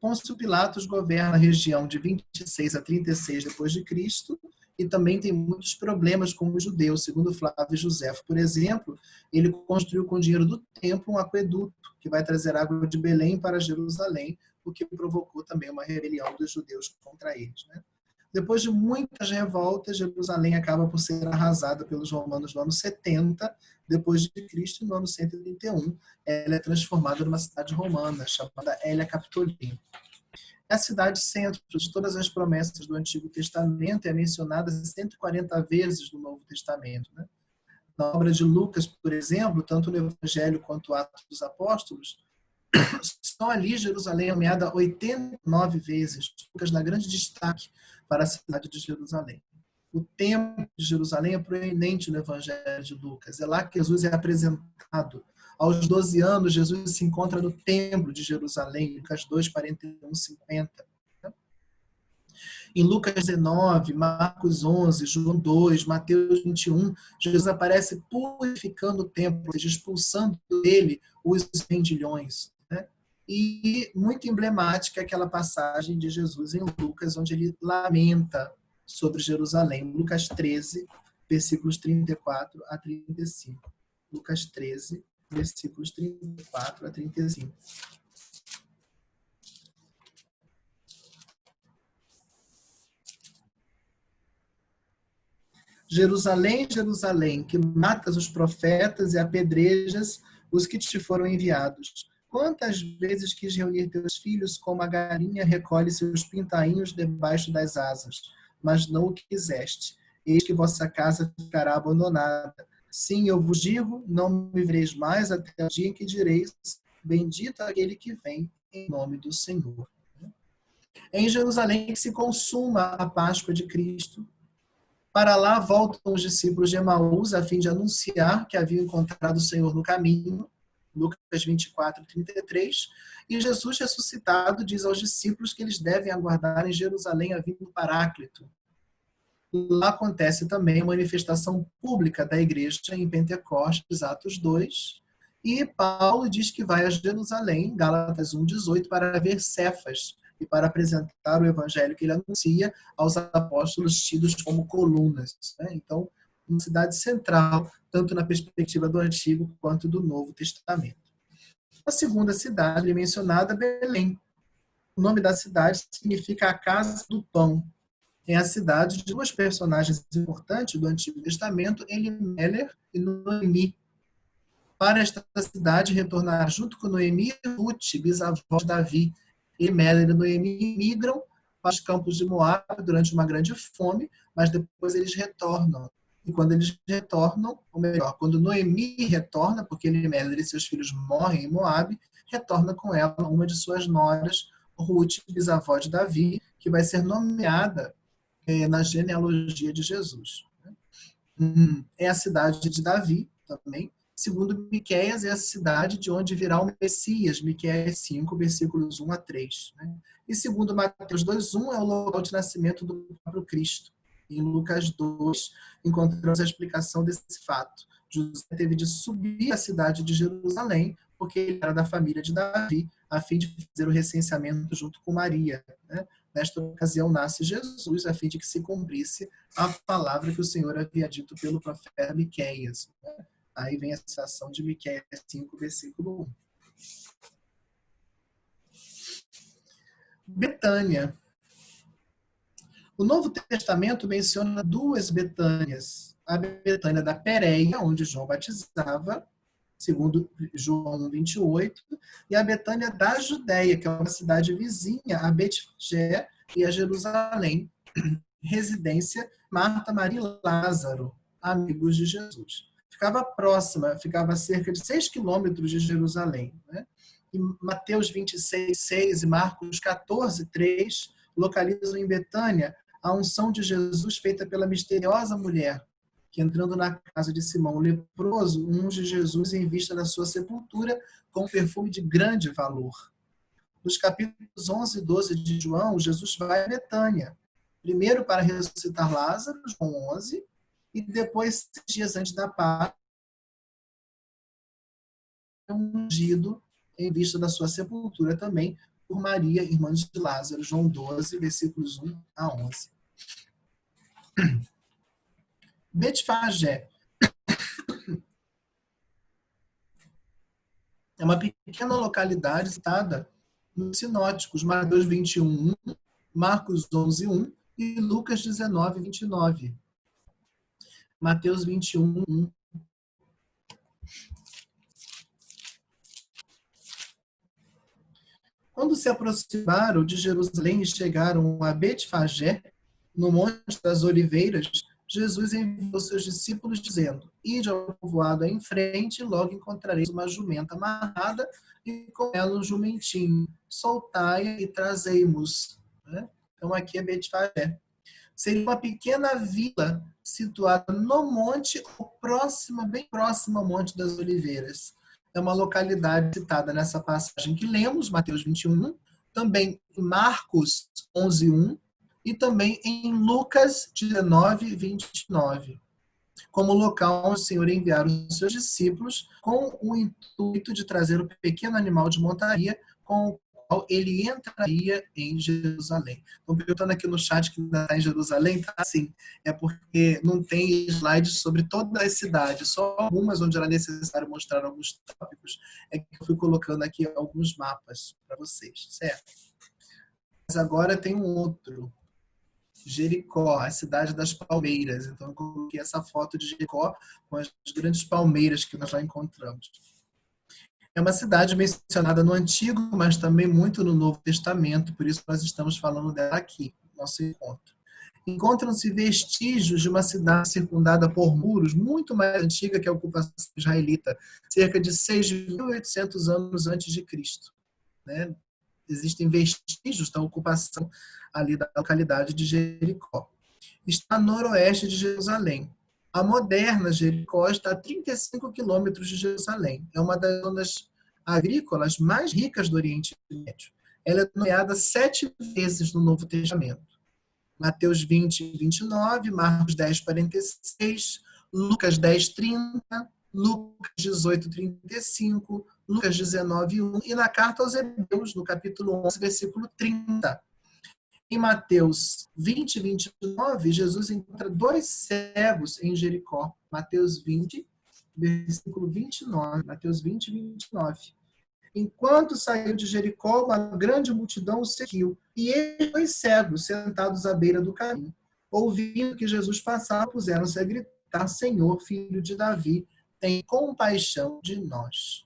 Pôncio Pilatos governa a região de 26 a 36 depois de Cristo, e também tem muitos problemas com os judeus. Segundo Flávio Josefo, por exemplo, ele construiu com o dinheiro do templo um aqueduto que vai trazer água de Belém para Jerusalém, o que provocou também uma rebelião dos judeus contra eles. Né? Depois de muitas revoltas, Jerusalém acaba por ser arrasada pelos romanos no ano 70 depois de Cristo, e no ano 131 ela é transformada numa cidade romana chamada Hélia Capitolina. A cidade centro de todas as promessas do Antigo Testamento é mencionada 140 vezes no Novo Testamento. Né? Na obra de Lucas, por exemplo, tanto no Evangelho quanto no Atos dos Apóstolos, só ali Jerusalém é nomeada 89 vezes. Lucas dá grande destaque para a cidade de Jerusalém. O templo de Jerusalém é proeminente no Evangelho de Lucas. É lá que Jesus é apresentado. Aos 12 anos, Jesus se encontra no templo de Jerusalém, Lucas 2, 41, 50. Em Lucas 19, Marcos 11, João 2, Mateus 21, Jesus aparece purificando o templo, ou seja, expulsando dele os vendilhões. Né? E muito emblemática é aquela passagem de Jesus em Lucas, onde ele lamenta sobre Jerusalém. Lucas 13, versículos 34 a 35. Lucas 13, versículos 34 a 35. Jerusalém, Jerusalém, que matas os profetas e apedrejas os que te foram enviados. Quantas vezes quis reunir teus filhos como a galinha recolhe seus pintainhos debaixo das asas, mas não o quiseste. Eis que vossa casa ficará abandonada. Sim, eu vos digo, não me vereis mais até o dia em que direis, bendito aquele que vem em nome do Senhor. É em Jerusalém que se consuma a Páscoa de Cristo. Para lá voltam os discípulos de Emaús a fim de anunciar que haviam encontrado o Senhor no caminho, Lucas 24, 33, e Jesus ressuscitado diz aos discípulos que eles devem aguardar em Jerusalém a vinda do Paráclito. Lá acontece também a manifestação pública da igreja em Pentecostes, Atos 2, e Paulo diz que vai a Jerusalém, Gálatas 1:18, para ver Cefas e para apresentar o evangelho que ele anuncia aos apóstolos tidos como colunas. Então, uma cidade central, tanto na perspectiva do Antigo quanto do Novo Testamento. A segunda cidade mencionada, Belém. O nome da cidade significa a Casa do Pão. É a cidade de duas personagens importantes do Antigo Testamento, Elimelech e Noemi. Para esta cidade retornar junto com Noemi e Ruth, bisavó de Davi. Elimelech e Noemi migram para os campos de Moab durante uma grande fome, mas depois eles retornam. E quando eles retornam, ou melhor, quando Noemi retorna, porque Elimelech e seus filhos morrem em Moab, retorna com ela uma de suas noras, Ruth, bisavó de Davi, que vai ser nomeada na genealogia de Jesus. É a cidade de Davi também. Segundo Miqueias, é a cidade de onde virá o Messias, Miqueias 5, versículos 1 a 3. E segundo Mateus 2:1, é o local de nascimento do próprio Cristo. Em Lucas 2, encontramos a explicação desse fato. José teve de subir à cidade de Jerusalém, porque ele era da família de Davi, a fim de fazer o recenseamento junto com Maria. Nesta ocasião nasce Jesus, a fim de que se cumprisse a palavra que o Senhor havia dito pelo profeta Miqueias. Aí vem a citação de Miqueias 5, versículo 1. Betânia. O Novo Testamento menciona duas Betânias. A Betânia da Pérea, onde João batizava, segundo João 1:28, e a Betânia da Judéia, que é uma cidade vizinha a Betfagé e a Jerusalém, residência Marta, Maria e Lázaro, amigos de Jesus. Ficava próxima, ficava a cerca de 6 quilômetros de Jerusalém. E Mateus 26:6 e Marcos 14:3 localizam em Betânia a unção de Jesus feita pela misteriosa mulher, que entrando na casa de Simão o leproso, unge Jesus em vista da sua sepultura com um perfume de grande valor. Nos capítulos 11 e 12 de João, Jesus vai a Betânia, primeiro para ressuscitar Lázaro, João 11, e depois, 6 dias antes da Páscoa, ungido em vista da sua sepultura também por Maria, irmã de Lázaro, João 12, versículos 1 a 11. Betfagé é uma pequena localidade citada nos sinóticos, Mateus 21:1, Marcos 11:1 e Lucas 19:29. Mateus 21:1. Quando se aproximaram de Jerusalém e chegaram a Betfagé, no Monte das Oliveiras, Jesus enviou seus discípulos dizendo: Ide ao povoado em frente e logo encontrareis uma jumenta amarrada e com ela um jumentinho. Soltai-a e trazei-mos. Então aqui é Betfagé. Seria uma pequena vila situada no monte, bem próxima ao Monte das Oliveiras. É uma localidade citada nessa passagem que lemos, Mateus 21, também em Marcos 11:1 e também em Lucas 19:29, como local onde o Senhor enviara os seus discípulos com o intuito de trazer o pequeno animal de montaria com o qual ele entraria em Jerusalém. Estou perguntando aqui no chat que ainda está em Jerusalém, tá assim, é porque não tem slides sobre toda a cidade, só algumas onde era necessário mostrar alguns tópicos, é que eu fui colocando aqui alguns mapas para vocês, certo? Mas agora tem um outro, Jericó, a cidade das palmeiras. Então eu coloquei essa foto de Jericó com as grandes palmeiras que nós já encontramos. É uma cidade mencionada no Antigo, mas também muito no Novo Testamento, por isso nós estamos falando dela aqui, no nosso encontro. Encontram-se vestígios de uma cidade circundada por muros, muito mais antiga que a ocupação israelita, cerca de 6.800 anos antes de Cristo. existem vestígios da ocupação ali da localidade de Jericó. Está a noroeste de Jerusalém. A moderna Jericó está a 35 quilômetros de Jerusalém. É uma das zonas agrícolas mais ricas do Oriente Médio. Ela é nomeada 7 vezes no Novo Testamento. Mateus 20, 29, Marcos 10, 46, Lucas 10, 30, Lucas 18, 35, Lucas 19, 1 e na carta aos Hebreus, no capítulo 11, versículo 30. Em Mateus 20, 29, Jesus encontra 2 cegos em Jericó. Mateus 20, versículo 29. Mateus 20, 29. Enquanto saiu de Jericó, uma grande multidão o seguiu. E eles, 2 cegos, sentados à beira do caminho, ouvindo que Jesus passava, puseram-se a gritar: Senhor, filho de Davi, tem compaixão de nós.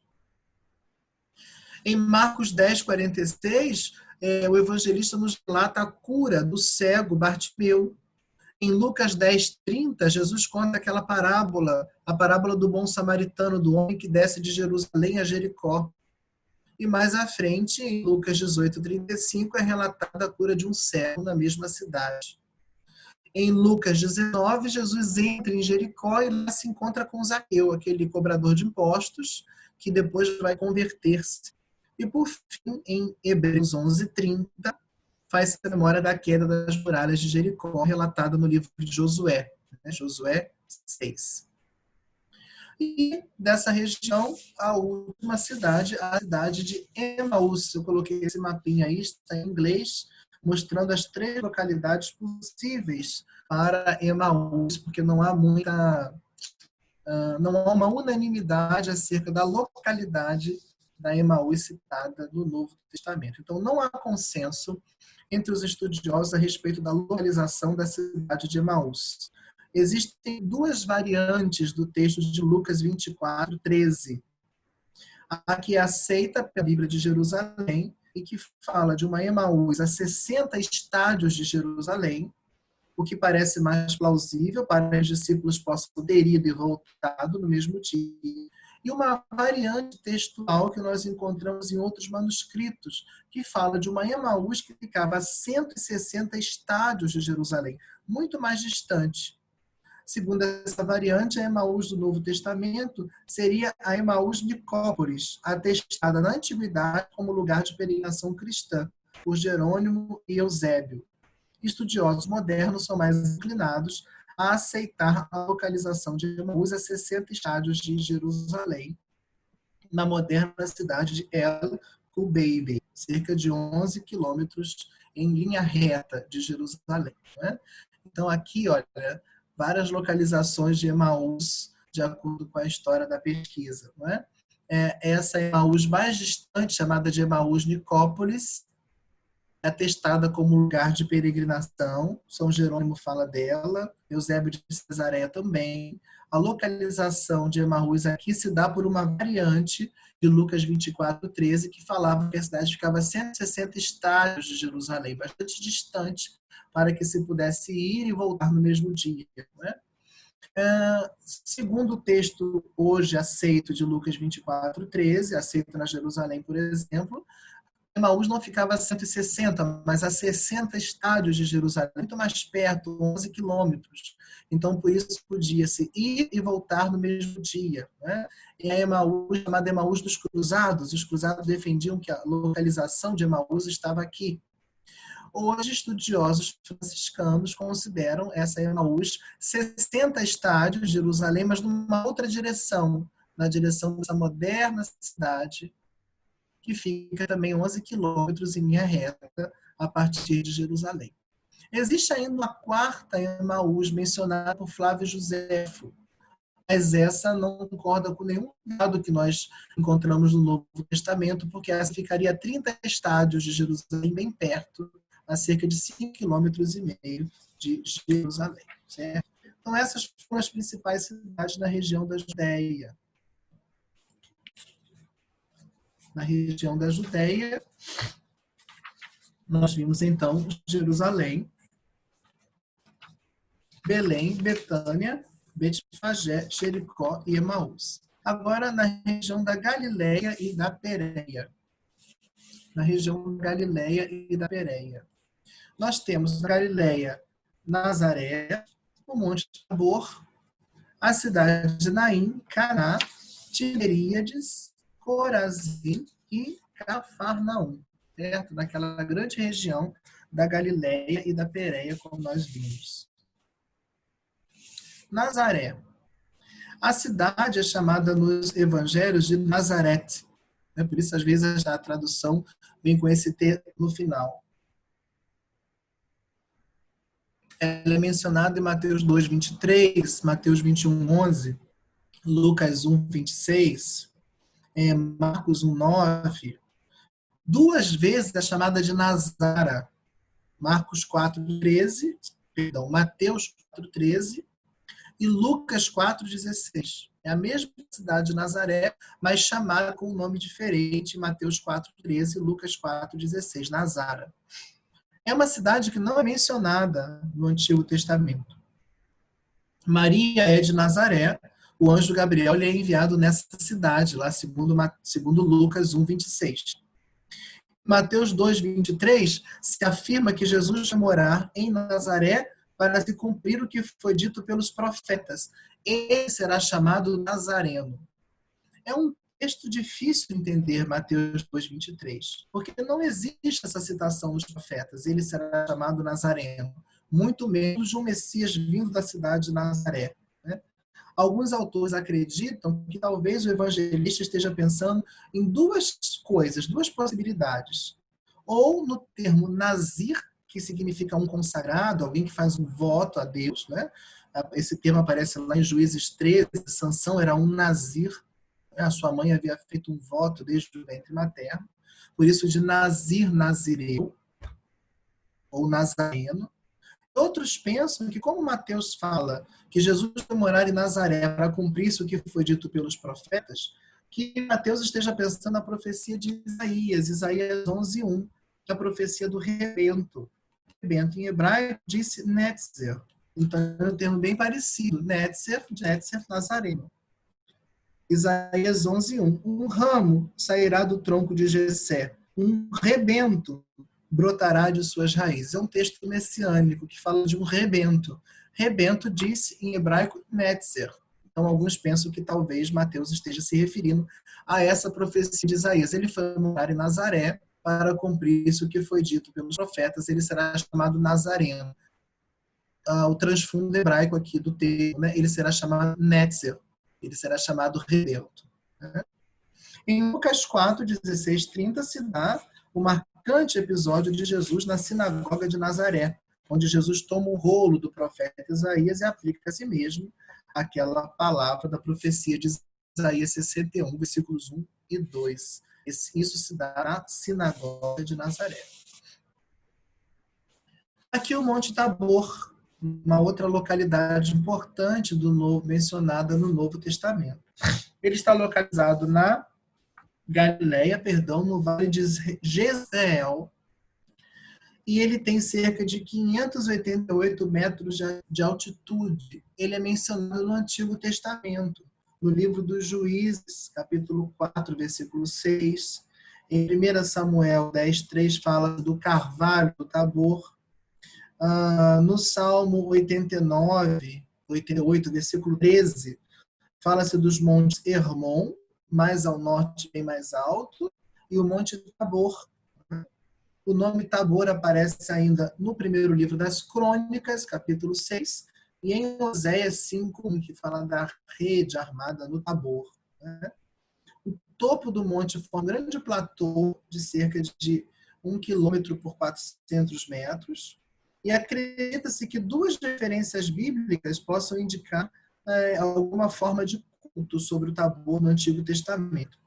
Em Marcos 10, 46, o evangelista nos relata a cura do cego Bartimeu. Em Lucas 10, 30, Jesus conta aquela parábola, a parábola do bom samaritano, do homem que desce de Jerusalém a Jericó. E mais à frente, em Lucas 18, 35, é relatada a cura de um cego na mesma cidade. Em Lucas 19, Jesus entra em Jericó e lá se encontra com Zaqueu, aquele cobrador de impostos, que depois vai converter-se. E por fim, em Hebreus 11, 30, faz-se a memória da queda das muralhas de Jericó, relatada no livro de Josué, Josué 6. E dessa região, a última cidade, a cidade de Emaús. Eu coloquei esse mapinha aí, está em inglês, mostrando as 3 localidades possíveis para Emaús, porque não há uma unanimidade acerca da localidade da Emaús citada no Novo Testamento. Então, não há consenso entre os estudiosos a respeito da localização da cidade de Emaús. Existem 2 variantes do texto de Lucas 24, 13. A que é aceita pela Bíblia de Jerusalém e que fala de uma Emaús a 60 estádios de Jerusalém, o que parece mais plausível para que os discípulos possam ter ido e voltado no mesmo dia. E uma variante textual que nós encontramos em outros manuscritos, que fala de uma Emaús que ficava a 160 estádios de Jerusalém, muito mais distante. Segundo essa variante, a Emaús do Novo Testamento seria a Emaús Nicópolis, atestada na Antiguidade como lugar de peregrinação cristã, por Jerônimo e Eusébio. Estudiosos modernos são mais inclinados a aceitar a localização de Emaús a 60 estádios de Jerusalém, na moderna cidade de El Kubeib, cerca de 11 quilômetros em linha reta de Jerusalém. Né? Então, aqui, olha, várias localizações de Emaús, de acordo com a história da pesquisa. Não é? Essa Emaús mais distante, chamada de Emaús Nicópolis, é atestada como lugar de peregrinação. São Jerônimo fala dela, Eusébio de Cesareia também. A localização de Emaús aqui se dá por uma variante de Lucas 24, 13, que falava que a cidade ficava a 160 estádios de Jerusalém, bastante distante, para que se pudesse ir e voltar no mesmo dia. Né? Segundo o texto hoje aceito de Lucas 24, 13, aceito na Jerusalém, por exemplo, Emaús não ficava a 160, mas a 60 estádios de Jerusalém, muito mais perto, 11 quilômetros. Então, por isso, podia-se ir e voltar no mesmo dia. Né? E a Emaús, chamada Emaús dos Cruzados, os cruzados defendiam que a localização de Emaús estava aqui. Hoje, estudiosos franciscanos consideram essa Emaús 60 estádios de Jerusalém, mas numa outra direção, na direção dessa moderna cidade, que fica também 11 quilômetros em linha reta a partir de Jerusalém. Existe ainda uma 4ª Emaús mencionada por Flávio Joséfo, mas essa não concorda com nenhum dado que nós encontramos no Novo Testamento, porque essa ficaria a 30 estádios de Jerusalém, bem perto, a cerca de 5,5 quilômetros de Jerusalém. Certo? Então, essas foram as principais cidades na região da Judéia. Na região da Judéia, nós vimos então Jerusalém, Belém, Betânia, Betfagé, Jericó e Emaús. Agora, na região da Galileia e da Pérea. na região da Galileia e da Pérea. Nós temos na Galileia Nazaré, o Monte Tabor, a cidade de Naim, Caná, Tiberíades, Corazim e Cafarnaum, certo? Naquela grande região da Galileia e da Pérea, como nós vimos. Nazaré. A cidade é chamada nos evangelhos de Nazarete. Por isso, às vezes, a tradução vem com esse T no final. Ela é mencionada em Mateus 2, 23, Mateus 21, 11, Lucas 1, 26, Marcos 1, 9. Duas vezes é chamada de Nazara. Marcos 4, 13, perdão, Mateus 4, 13 e Lucas 4, 16. É a mesma cidade de Nazaré, mas chamada com um nome diferente, Mateus 4, 13 e Lucas 4, 16, Nazara. É uma cidade que não é mencionada no Antigo Testamento. Maria é de Nazaré, o anjo Gabriel lhe é enviado nessa cidade, lá segundo Lucas 1, 26. Mateus 2, 23, se afirma que Jesus vai morar em Nazaré para se cumprir o que foi dito pelos profetas. Ele será chamado Nazareno. É um texto difícil de entender, Mateus 2, 23, porque não existe essa citação nos profetas. Ele será chamado Nazareno, muito menos de um Messias vindo da cidade de Nazaré. Né? Alguns autores acreditam que talvez o evangelista esteja pensando em duas coisas, duas possibilidades. Ou no termo nazir, que significa um consagrado, alguém que faz um voto a Deus. Né? Esse termo aparece lá em Juízes 13, Sansão era um nazir, a sua mãe havia feito um voto desde o ventre materno, por isso de nazir, nazireu, ou nazareno. Outros pensam que, como Mateus fala que Jesus vai morar em Nazaré para cumprir isso que foi dito pelos profetas, que Mateus esteja pensando na profecia de Isaías 11, 1, que é a profecia do rebento. Rebento em hebraico disse Netzer. Então é um termo bem parecido. Netzer, Nazareno. Isaías 11, 1. Um ramo sairá do tronco de Jessé, um rebento brotará de suas raízes. É um texto messiânico que fala de um rebento. Rebento disse em hebraico Netzer. Então, alguns pensam que talvez Mateus esteja se referindo a essa profecia de Isaías. Ele foi morar em Nazaré para cumprir isso que foi dito pelos profetas. Ele será chamado Nazareno. O transfundo hebraico aqui do termo, né? Ele será chamado Netzer. Ele será chamado rebento. Né? Em Lucas 4, 16, 30, se dá o marcante episódio de Jesus na sinagoga de Nazaré, onde Jesus toma o rolo do profeta Isaías e aplica a si mesmo aquela palavra da profecia de Isaías 61, versículos 1 e 2. Isso se dá na sinagoga de Nazaré. Aqui o Monte Tabor, uma outra localidade importante mencionada no Novo Testamento. Ele está localizado na Galileia, no Vale de Jezreel, e ele tem cerca de 588 metros de altitude. Ele é mencionado no Antigo Testamento, no livro dos Juízes, capítulo 4, versículo 6. Em 1 Samuel 10, 3, fala do carvalho do Tabor. No Salmo 88, versículo 13, fala-se dos montes Hermon, mais ao norte, bem mais alto, e o Monte Tabor. O nome Tabor aparece ainda no primeiro livro das Crônicas, capítulo 6, e em Oséias 5, que fala da rede armada no Tabor. Né? O topo do monte foi um grande platô de cerca de 1 quilômetro por 400 metros, e acredita-se que duas referências bíblicas possam indicar alguma forma de culto sobre o Tabor no Antigo Testamento.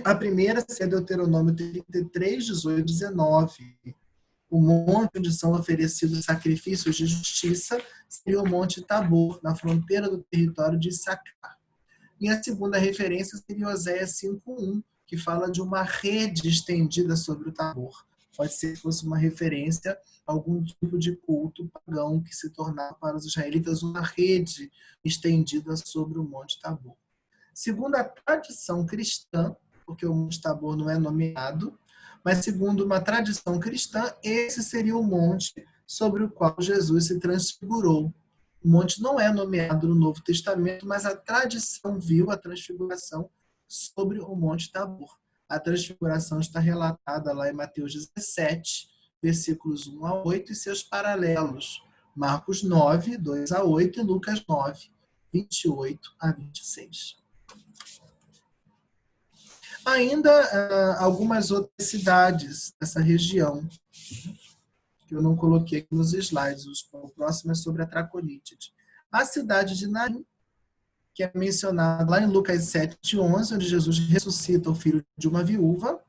A primeira é Deuteronômio 33, 18, 19. O monte onde são oferecidos sacrifícios de justiça seria o Monte Tabor, na fronteira do território de Issacar. E a segunda referência seria Oséias 5:1, que fala de uma rede estendida sobre o Tabor. Pode ser que fosse uma referência a algum tipo de culto pagão que se tornava para os israelitas uma rede estendida sobre o Monte Tabor. Segundo a tradição cristã, porque o Monte Tabor não é nomeado, mas segundo uma tradição cristã, esse seria o monte sobre o qual Jesus se transfigurou. O monte não é nomeado no Novo Testamento, mas a tradição viu a transfiguração sobre o Monte Tabor. A transfiguração está relatada lá em Mateus 17, versículos 1 a 8, e seus paralelos, Marcos 9, 2 a 8, e Lucas 9, 28 a 26. Ainda algumas outras cidades dessa região, que eu não coloquei aqui nos slides. O próximo é sobre a Traconítide. A cidade de Naim, que é mencionada lá em Lucas 7, 11, onde Jesus ressuscita o filho de uma viúva.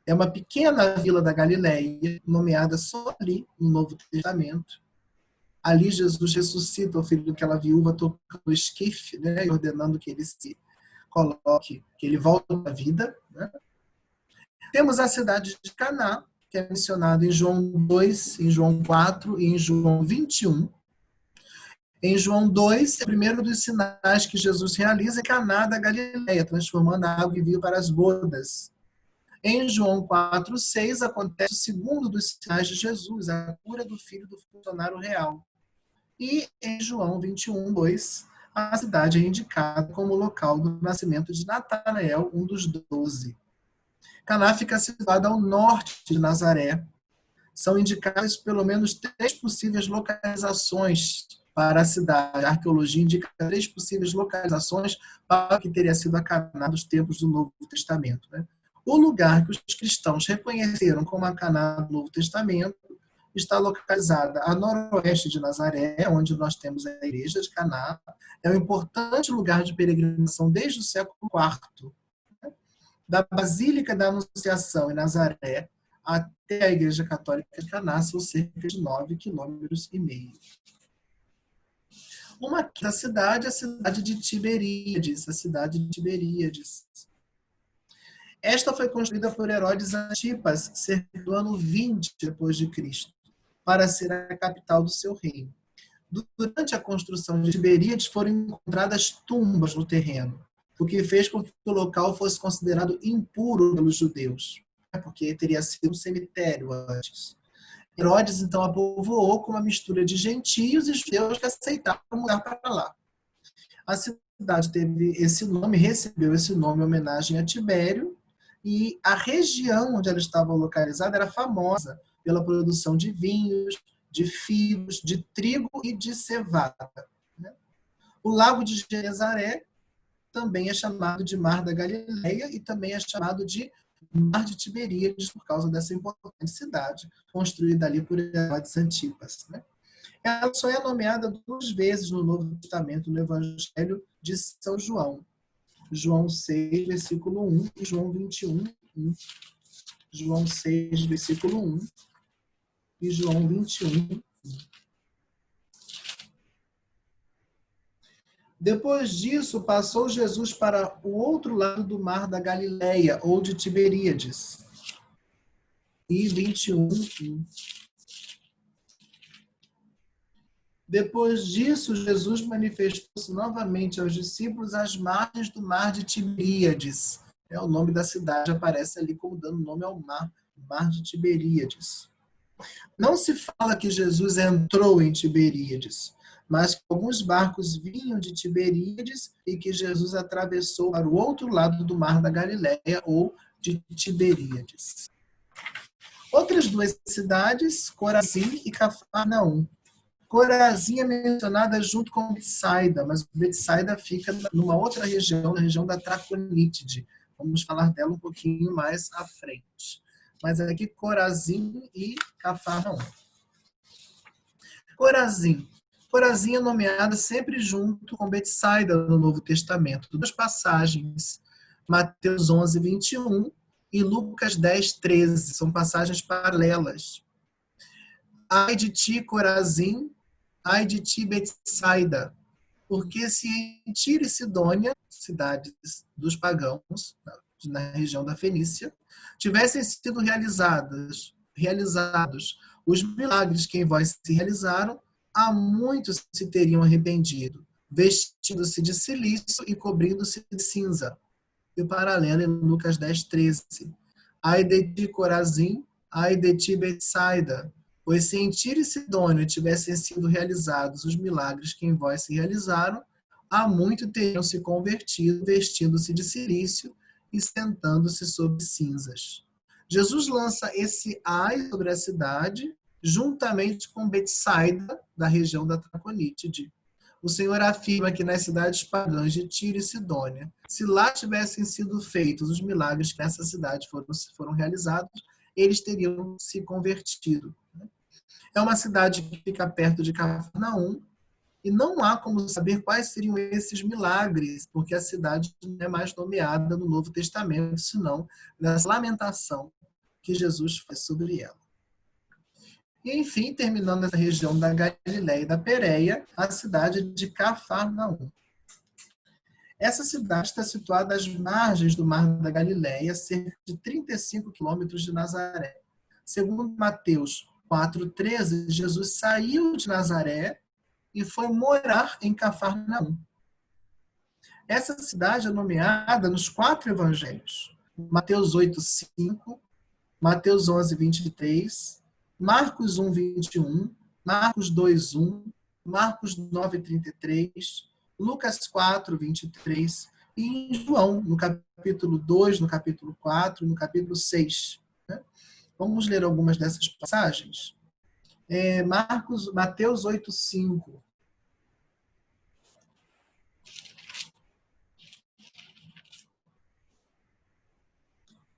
É uma pequena vila da Galileia, nomeada só ali no Novo Testamento. Ali Jesus ressuscita o filho daquela viúva tocando o esquife, né, e ordenando que ele se coloque, que ele volte à vida. Né? Temos a cidade de Caná, que é mencionada em João 2, em João 4 e em João 21. Em João 2, é o primeiro dos sinais que Jesus realiza em Caná da Galileia, transformando a água em vinho para as bodas. Em João 4, 6, acontece o segundo dos sinais de Jesus, a cura do filho do funcionário real. E em João 21, 2, a cidade é indicada como local do nascimento de Natanael, um dos 12. Caná fica situada ao norte de Nazaré. São indicadas pelo menos 3 possíveis localizações para a cidade. A arqueologia indica 3 possíveis localizações para o que teria sido a Caná dos tempos do Novo Testamento. Né? O lugar que os cristãos reconheceram como a Caná do Novo Testamento está localizada a noroeste de Nazaré, onde nós temos a igreja de Caná. É um importante lugar de peregrinação desde o século IV. Da Basílica da Anunciação em Nazaré até a Igreja Católica de Caná são cerca de 9,5 quilômetros. Uma quinta cidade é a cidade de Tiberíades, a cidade de Tiberíades. Esta foi construída por Herodes Antipas, cerca do ano 20 depois de Cristo, para ser a capital do seu reino. Durante a construção de Tiberíades foram encontradas tumbas no terreno, o que fez com que o local fosse considerado impuro pelos judeus, porque teria sido um cemitério antes. Herodes, então, a povoou com uma mistura de gentios e judeus que aceitaram mudar para lá. A cidade teve esse nome, recebeu esse nome em homenagem a Tibério, e a região onde ela estava localizada era famosa pela produção de vinhos, de figos, de trigo e de cevada. O lago de Genezaré também é chamado de Mar da Galileia e também é chamado de Mar de Tiberíades por causa dessa importante cidade construída ali por Herodes Antipas. Né? Ela só é nomeada 2 vezes no Novo Testamento, no Evangelho de São João. João 6, versículo 1 e João 21, 1. João 6, versículo 1 e João 21, 1. Depois disso, passou Jesus para o outro lado do mar da Galileia, ou de Tiberíades. E 21, 1. Depois disso, Jesus manifestou-se novamente aos discípulos às margens do mar de Tiberíades. O nome da cidade aparece ali como dando nome ao mar, mar de Tiberíades. Não se fala que Jesus entrou em Tiberíades, mas que alguns barcos vinham de Tiberíades e que Jesus atravessou para o outro lado do mar da Galileia, ou de Tiberíades. Outras 2 cidades, Corazim e Cafarnaum. Corazim é mencionada junto com Betsaida, mas Betsaida fica numa outra região, na região da Traconítide. Vamos falar dela um pouquinho mais à frente. Mas aqui Corazim e Cafarnaum. Corazim. Corazim é nomeada sempre junto com Betsaida no Novo Testamento. 2 passagens, Mateus 11, 21 e Lucas 10, 13. São passagens paralelas. Ai de ti, Corazim, ai de ti, Betsaida, porque se em Tiro e Sidônia, cidades dos pagãos, na região da Fenícia, tivessem sido realizados os milagres que em vós se realizaram, há muitos se teriam arrependido, vestindo-se de silício e cobrindo-se de cinza. E o paralelo em Lucas 10, 13. Ai de ti, Corazim, ai de ti, Betsaida, pois se em Tiro e Sidônia tivessem sido realizados os milagres que em vós se realizaram, há muito teriam se convertido, vestindo-se de cilício e sentando-se sobre cinzas. Jesus lança esse ai sobre a cidade, juntamente com Betsaida, da região da Traconítide. O Senhor afirma que nas cidades pagãs de Tiro e Sidônia, se lá tivessem sido feitos os milagres que nessa cidade foram realizados, eles teriam se convertido. É uma cidade que fica perto de Cafarnaum, e não há como saber quais seriam esses milagres, porque a cidade não é mais nomeada no Novo Testamento, senão nessa lamentação que Jesus faz sobre ela. E, enfim, terminando essa região da Galiléia e da Pérea, a cidade de Cafarnaum. Essa cidade está situada às margens do Mar da Galiléia, cerca de 35 quilômetros de Nazaré. Segundo Mateus 4,13, Jesus saiu de Nazaré e foi morar em Cafarnaum. Essa cidade é nomeada nos 4 evangelhos. Mateus 8,5, Mateus 11,23, Marcos 1,21, Marcos 2,1, Marcos 9,33, Lucas 4,23 e em João, no capítulo 2, no capítulo 4, no capítulo 6. Vamos ler algumas dessas passagens? Mateus 8,5.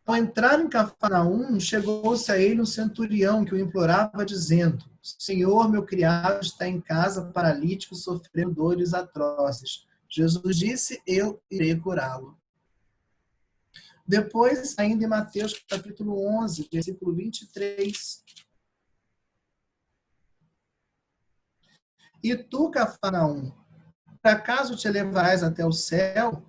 Ao entrar em Cafarnaum, chegou-se a ele um centurião que o implorava, dizendo: Senhor, meu criado está em casa, paralítico, sofrendo dores atrozes. Jesus disse: Eu irei curá-lo. Depois, ainda em Mateus capítulo 11, versículo 23. E tu, Cafarnaum, por acaso te elevarás até o céu?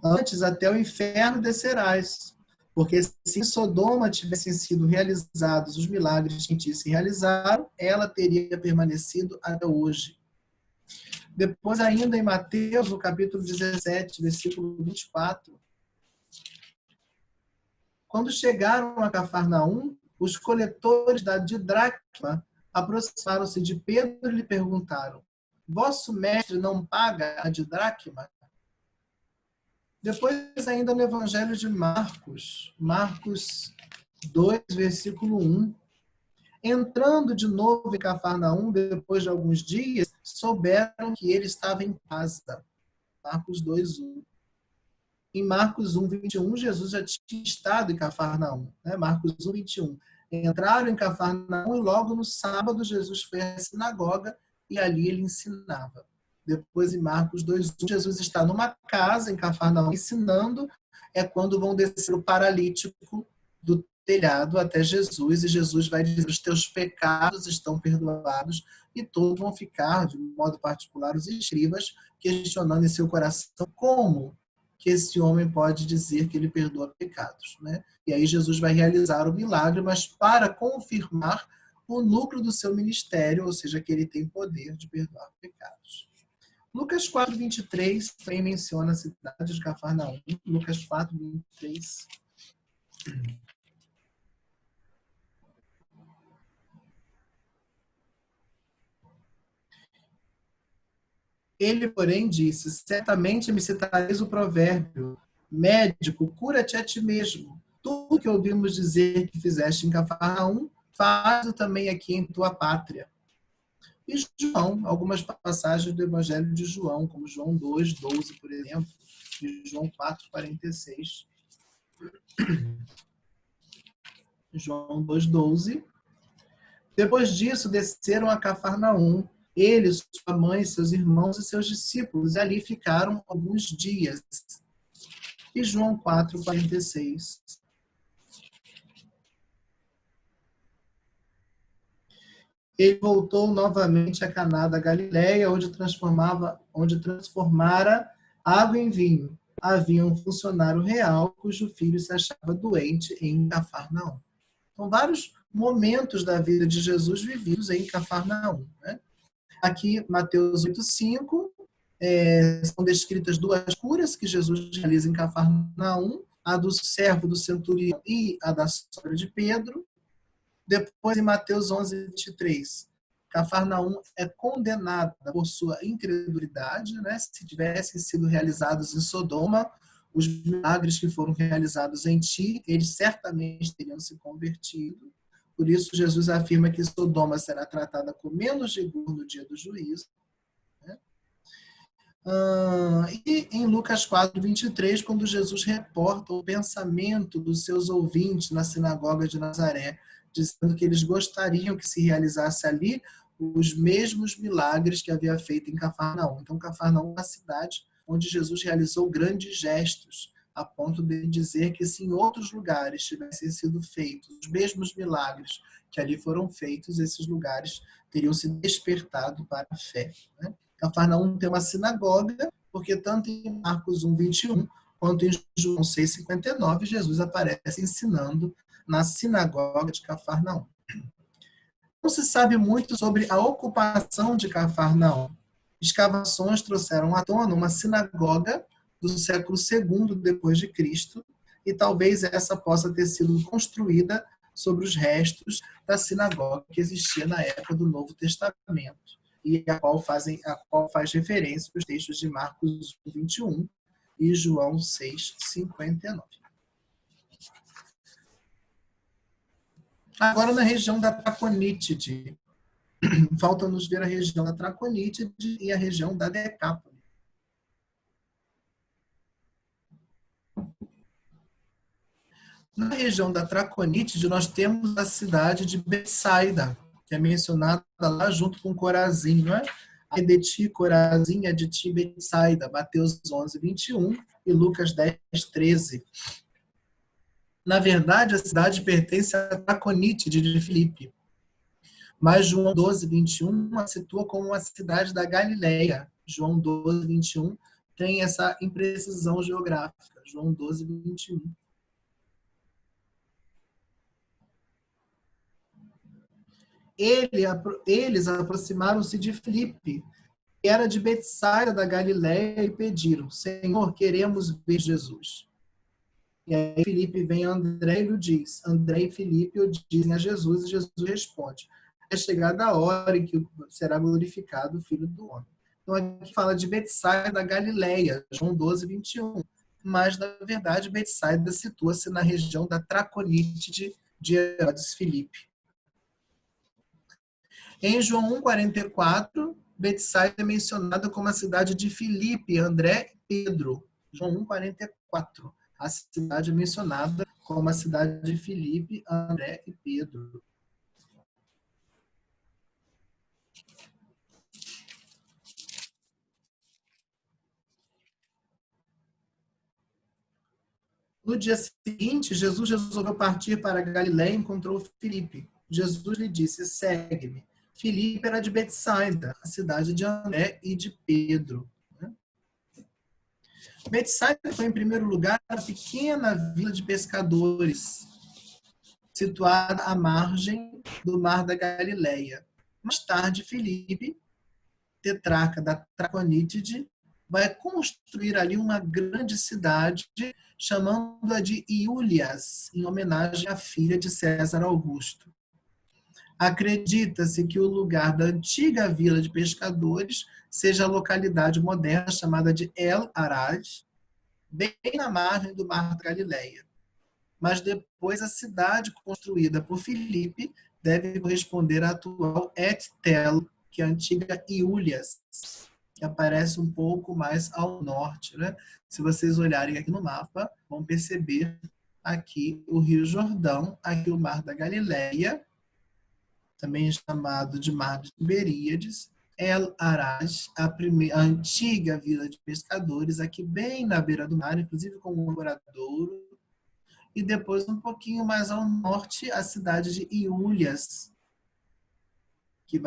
Antes até o inferno descerás. Porque se em Sodoma tivessem sido realizados os milagres que em ti se realizaram, ela teria permanecido até hoje. Depois, ainda em Mateus, no capítulo 17, versículo 24. Quando chegaram a Cafarnaum, os coletores da didracma aproximaram-se de Pedro e lhe perguntaram: Vosso mestre não paga a didracma? Depois, ainda no Evangelho de Marcos, Marcos 2, versículo 1. Entrando de novo em Cafarnaum, depois de alguns dias, souberam que ele estava em casa. Marcos 2, 1. Em Marcos 1, 21, Jesus já tinha estado em Cafarnaum. Marcos 1, 21. Entraram em Cafarnaum e logo no sábado Jesus foi à sinagoga e ali ele ensinava. Depois, em Marcos 2:1, Jesus está numa casa em Cafarnaum ensinando, é quando vão descer o paralítico do telhado até Jesus, e Jesus vai dizer: os teus pecados estão perdoados, e todos vão ficar, de modo particular, os escribas, questionando em seu coração como que esse homem pode dizer que ele perdoa pecados. E aí Jesus vai realizar o milagre, mas para confirmar o núcleo do seu ministério, ou seja, que ele tem poder de perdoar pecados. Lucas 4:23 também menciona a cidade de Cafarnaum. Lucas 4:23. Ele, porém, disse: certamente me citareis o provérbio: médico, cura-te a ti mesmo. Tudo que ouvimos dizer que fizeste em Cafarnaum, faz também aqui em tua pátria. E João, algumas passagens do Evangelho de João, como João 2:12, por exemplo, e João 4:46. João 2:12. Depois disso, desceram a Cafarnaum, ele, sua mãe, seus irmãos e seus discípulos, e ali ficaram alguns dias. E João 4:46. Ele voltou novamente a Caná da Galileia, onde transformara água em vinho. Havia um funcionário real cujo filho se achava doente em Cafarnaum. São vários momentos da vida de Jesus vividos em Cafarnaum. Aqui, Mateus 8:5, são descritas 2 curas que Jesus realiza em Cafarnaum, a do servo do centurião e a da sogra de Pedro. Depois, em Mateus 11, 23, Cafarnaum é condenada por sua incredulidade, né? Se tivessem sido realizados em Sodoma, os milagres que foram realizados em ti, eles certamente teriam se convertido. Por isso, Jesus afirma que Sodoma será tratada com menos rigor no dia do juízo. Né? E em Lucas 4, 23, quando Jesus reporta o pensamento dos seus ouvintes na sinagoga de Nazaré, dizendo que eles gostariam que se realizasse ali os mesmos milagres que havia feito em Cafarnaum. Então, Cafarnaum é uma cidade onde Jesus realizou grandes gestos, a ponto de dizer que se em outros lugares tivessem sido feitos os mesmos milagres que ali foram feitos, esses lugares teriam se despertado para a fé. Né? Cafarnaum tem uma sinagoga, porque tanto em Marcos 1, 21, quanto em João 6, 59, Jesus aparece ensinando na sinagoga de Cafarnaum. Não se sabe muito sobre a ocupação de Cafarnaum. Escavações trouxeram à tona uma sinagoga do século II depois de Cristo, e talvez essa possa ter sido construída sobre os restos da sinagoga que existia na época do Novo Testamento, e a qual faz referência os textos de Marcos 21 e João 6, 59. Agora, na região da Traconítide, falta-nos ver a região da Traconítide e a região da Decápole. Na região da Traconítide, nós temos a cidade de Betsaida, que é mencionada lá junto com Corazim, não é? A de ti, Corazim, é de ti, Betsaida, Mateus 11, 21 e Lucas 10, 13. Na verdade, a cidade pertence à Traconítide de Filipe, mas João 12, 21 a situa como uma cidade da Galileia. João 12, 21 tem essa imprecisão geográfica. João 12, 21. Eles aproximaram-se de Filipe, que era de Betsaida da Galileia, e pediram: Senhor, queremos ver Jesus. E aí Filipe vem a André e lhe diz. André e Filipe o dizem a Jesus, e Jesus responde: é chegada a hora em que será glorificado o Filho do Homem. Então aqui fala de Betsaida da Galileia, João 12, 21. Mas, na verdade, Betsaida situa-se na região da Traconítide de Herodes Filipe. Em João 1, 44, Betsaida é mencionada como a cidade de Filipe, André e Pedro. João 1, 44. A cidade é mencionada como a cidade de Filipe, André e Pedro. No dia seguinte, Jesus resolveu partir para Galiléia e encontrou Filipe. Jesus lhe disse: segue-me. Filipe era de Betsaida, a cidade de André e de Pedro. Betsaida foi, em primeiro lugar, uma pequena vila de pescadores, situada à margem do Mar da Galileia. Mais tarde, Filipe, tetrarca da Traconítide, vai construir ali uma grande cidade, chamando-a de Iúlias, em homenagem à filha de César Augusto. Acredita-se que o lugar da antiga vila de pescadores seja a localidade moderna chamada de El Arad, bem na margem do Mar da Galileia. Mas depois a cidade construída por Filipe deve corresponder à atual Et-Tel, que é a antiga Iúlias, que aparece um pouco mais ao norte. Né? Se vocês olharem aqui no mapa, vão perceber aqui o Rio Jordão, aqui o Mar da Galileia, também chamado de Mar de Tiberíades, El Arad, a antiga vila de pescadores, aqui bem na beira do mar, inclusive com um moradouro, e depois um pouquinho mais ao norte, a cidade de Iúlias, que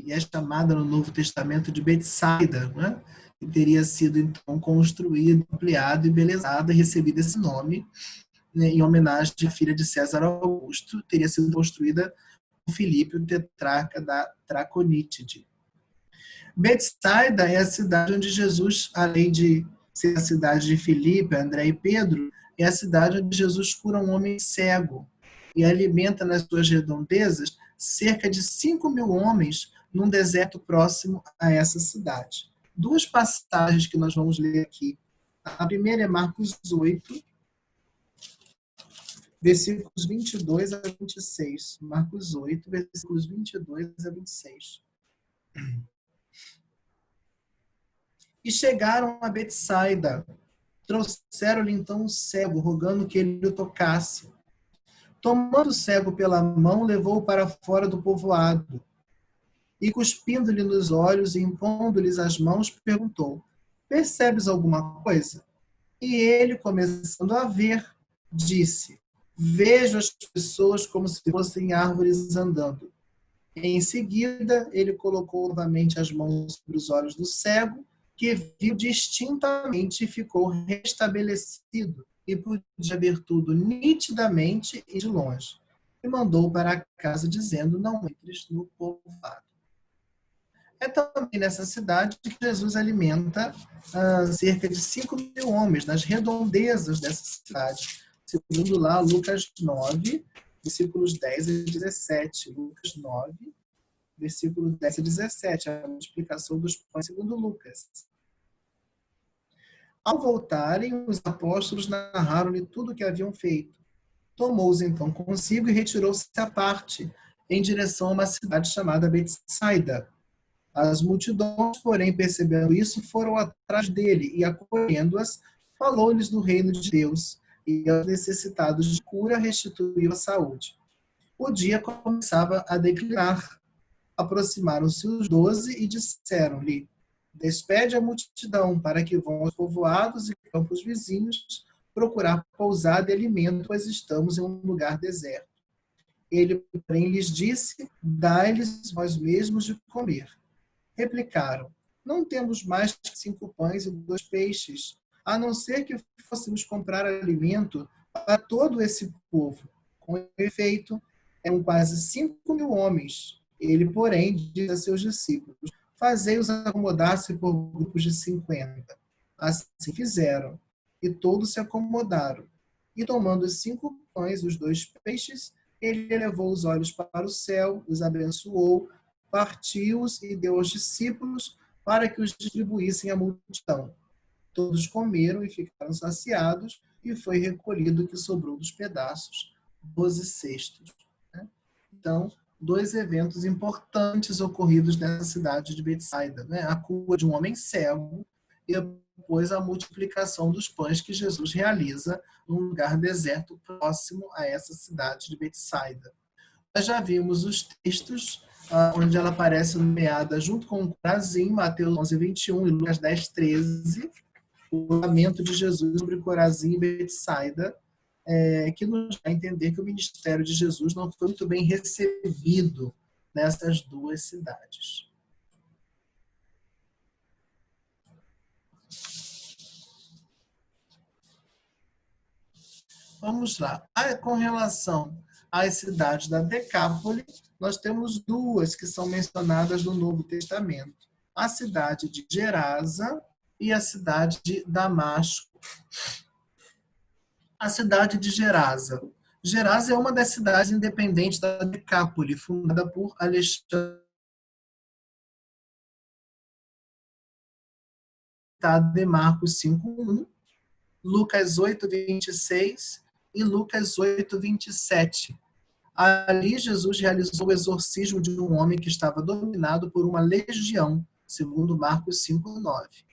é chamada no Novo Testamento de Betsaida, né? Que teria sido então construída, ampliada, embelezada e recebido esse nome, né, em homenagem à filha de César Augusto, teria sido construída por Filipe, o tetrarca da Traconítide. Betsaida é a cidade onde Jesus, além de ser a cidade de Filipe, André e Pedro, É a cidade onde Jesus cura um homem cego e alimenta nas suas redondezas cerca de 5.000 homens num deserto próximo a essa cidade. Duas passagens que nós vamos ler aqui. A primeira é Marcos 8, versículos 22 a 26. Marcos 8, versículos 22 a 26. E chegaram a Betsaida. Trouxeram-lhe então um cego, rogando que ele o tocasse. Tomando o cego pela mão, levou-o para fora do povoado. E cuspindo-lhe nos olhos e impondo-lhes as mãos, perguntou: Percebes alguma coisa? E ele, começando a ver, disse: Vejo as pessoas como se fossem árvores andando. Em seguida, ele colocou novamente as mãos sobre os olhos do cego, que viu distintamente e ficou restabelecido, e podia ver tudo nitidamente e de longe. E mandou para casa, dizendo: Não entres no povoado. É também nessa cidade que Jesus alimenta cerca de 5.000 homens, nas redondezas dessa cidade. Segundo lá, Lucas 9, versículos 10 a 17. Lucas 9, versículos 10 a 17, a multiplicação dos pães segundo Lucas. Ao voltarem, os apóstolos narraram-lhe tudo o que haviam feito. Tomou-os então consigo e retirou-se à parte, em direção a uma cidade chamada Betsaida. As multidões, porém, percebendo isso, foram atrás dele e, acolhendo-as, falou-lhes do reino de Deus e aos necessitados de cura restituiu a saúde. O dia começava a declinar. Aproximaram-se os 12 e disseram-lhe: Despede a multidão para que vão aos povoados e campos vizinhos procurar pousada e alimento, pois estamos em um lugar deserto. Ele, porém, lhes disse: Dai-lhes vós mesmos de comer. Replicaram: Não temos mais que 5 pães e 2 peixes, a não ser que fôssemos comprar alimento para todo esse povo. Com efeito, eram quase 5.000 homens. Ele, porém, diz a seus discípulos: Fazei-os acomodar-se por grupos de 50. Assim fizeram, e todos se acomodaram. E tomando os 5 pães e os 2 peixes, ele elevou os olhos para o céu, os abençoou, partiu-os e deu aos discípulos para que os distribuíssem à multidão. Todos comeram e ficaram saciados, e foi recolhido o que sobrou dos pedaços, 12 cestos. Então, 2 eventos importantes ocorridos nessa cidade de Betsaida, a cura de um homem cego e depois a multiplicação dos pães que Jesus realiza num lugar deserto próximo a essa cidade de Betsaida. Nós já vimos os textos onde ela aparece nomeada junto com o Corazim, Mateus 11, 21 e Lucas 10, 13, o lamento de Jesus sobre Corazim e Betsaida, que nos dá a entender que o ministério de Jesus não foi muito bem recebido nessas 2 cidades. Vamos lá. Com relação às cidades da Decápole, nós temos 2 que são mencionadas no Novo Testamento. A cidade de Gerasa e a cidade de Damasco. A cidade de Gerasa. Gerasa é uma das cidades independentes da Decápole, fundada por Alexandre de Marcos 5:1, Lucas 8:26 e Lucas 8:27. Ali Jesus realizou o exorcismo de um homem que estava dominado por uma legião, segundo Marcos 5:9.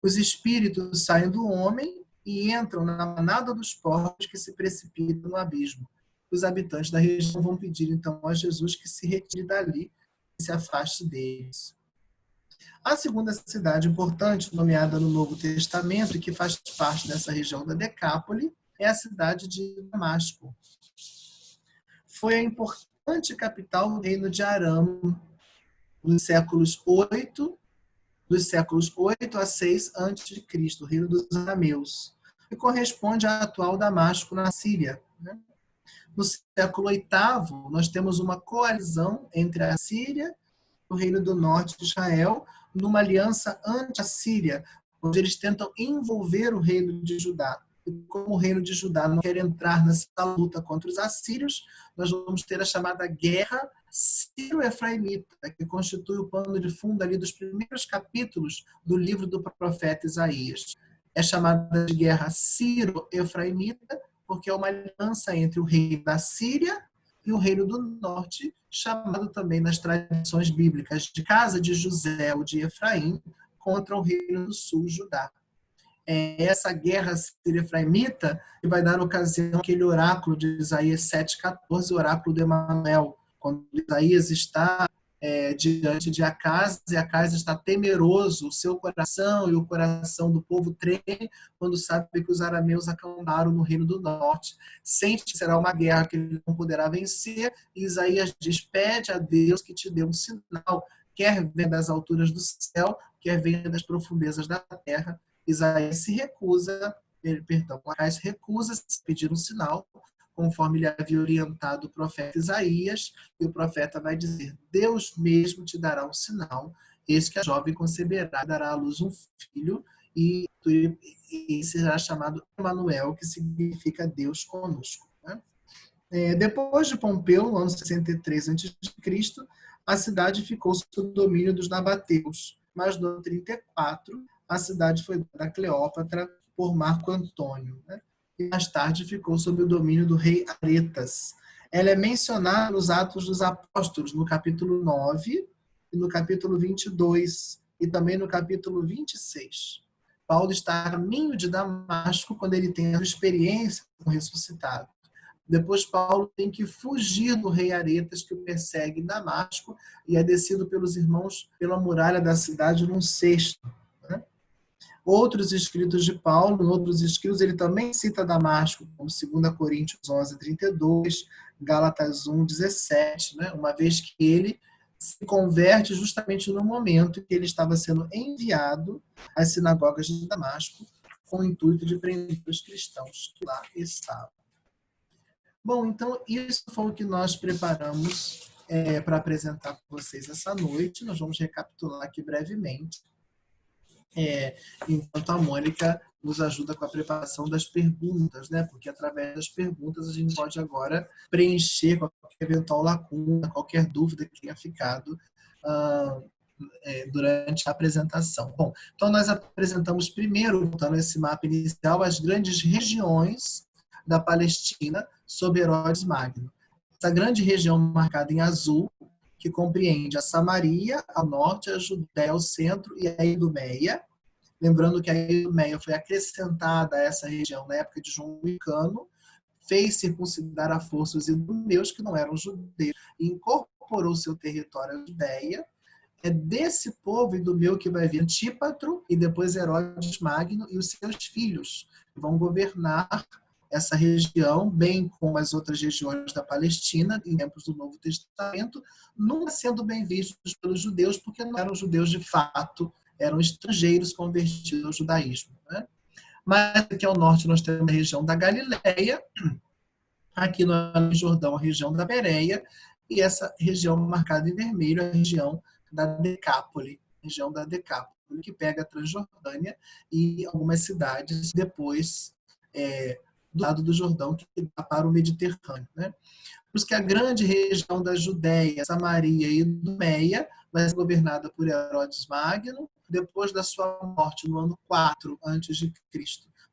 Os espíritos saem do homem e entram na manada dos porcos que se precipitam no abismo. Os habitantes da região vão pedir então a Jesus que se retire dali e se afaste deles. A segunda cidade importante nomeada no Novo Testamento e que faz parte dessa região da Decápole é a cidade de Damasco. Foi a importante capital do reino de Aram dos séculos 8 a 6 a.C., o reino dos arameus, que corresponde à atual Damasco, na Síria. No século VIII, nós temos uma coalizão entre a Síria e o reino do norte de Israel, numa aliança anti-assíria, onde eles tentam envolver o reino de Judá. E como o reino de Judá não quer entrar nessa luta contra os assírios, nós vamos ter a chamada guerra sírio-efraimita, que constitui o pano de fundo ali dos primeiros capítulos do livro do profeta Isaías. É chamada de guerra sírio-efraimita porque é uma aliança entre o reino da Síria e o reino do norte, chamado também nas tradições bíblicas de casa de José ou de Efraim, contra o reino do sul, Judá. É essa guerra sírio-efraimita que vai dar ocasião àquele oráculo de Isaías 7,14, o oráculo de Emanuel, quando Isaías está diante de Acaz, e Acaz está temeroso, o seu coração e o coração do povo treme quando sabe que os arameus acamparam no reino do norte. Sente que será uma guerra que ele não poderá vencer, e Isaías diz: pede a Deus que te dê um sinal, quer venha das alturas do céu, quer venha das profundezas da terra. Isaías se recusa, Acaz recusa-se a pedir um sinal, conforme ele havia orientado o profeta Isaías, e o profeta vai dizer: Deus mesmo te dará um sinal, eis que a jovem conceberá e dará à luz um filho, e será chamado Emanuel, que significa Deus conosco. Né? Depois de Pompeu, no ano 63 a.C., a cidade ficou sob o domínio dos nabateus, mas no ano 34 a cidade foi dada a Cleópatra por Marco Antônio, né? E mais tarde ficou sob o domínio do rei Aretas. Ela é mencionada nos Atos dos Apóstolos, no capítulo 9 e no capítulo 22, e também no capítulo 26. Paulo está a caminho de Damasco quando ele tem a experiência com o ressuscitado. Depois Paulo tem que fugir do rei Aretas, que o persegue em Damasco, e é descido pelos irmãos pela muralha da cidade num cesto. Né? Outros escritos de Paulo, em outros escritos, ele também cita Damasco, como 2 Coríntios 11, 32, Gálatas 1, 17, né? Uma vez que ele se converte justamente no momento em que ele estava sendo enviado às sinagogas de Damasco com o intuito de prender os cristãos que lá estavam. Bom, então isso foi o que nós preparamos para apresentar para vocês essa noite. Nós vamos recapitular aqui brevemente. Enquanto a Mônica nos ajuda com a preparação das perguntas, né? Porque através das perguntas a gente pode agora preencher qualquer eventual lacuna, qualquer dúvida que tenha ficado durante a apresentação. Bom, então nós apresentamos primeiro, voltando a esse mapa inicial, as grandes regiões da Palestina sob Herodes Magno. Essa grande região marcada em azul, que compreende a Samaria ao norte, a Judéia ao centro e a Idumeia. Lembrando que a Idumeia foi acrescentada a essa região na época de João Licano, fez circuncidar à força os idumeus, que não eram judeus, e incorporou seu território à Judéia. É desse povo idumeu que vai vir Antípatro e depois Herodes Magno e os seus filhos, que vão governar essa região, bem como as outras regiões da Palestina, em tempos do Novo Testamento, nunca sendo bem vistos pelos judeus, porque não eram judeus de fato, eram estrangeiros convertidos ao judaísmo. Né? Mas aqui ao norte nós temos a região da Galileia, aqui no Jordão a região da Pérea, e essa região marcada em vermelho é a região da Decápole, que pega a Transjordânia e algumas cidades depois do lado do Jordão, que dá para o Mediterrâneo. Né? Por isso que a grande região da Judéia, Samaria e Idumeia vai ser governada por Herodes Magno, depois da sua morte, no ano 4 a.C.,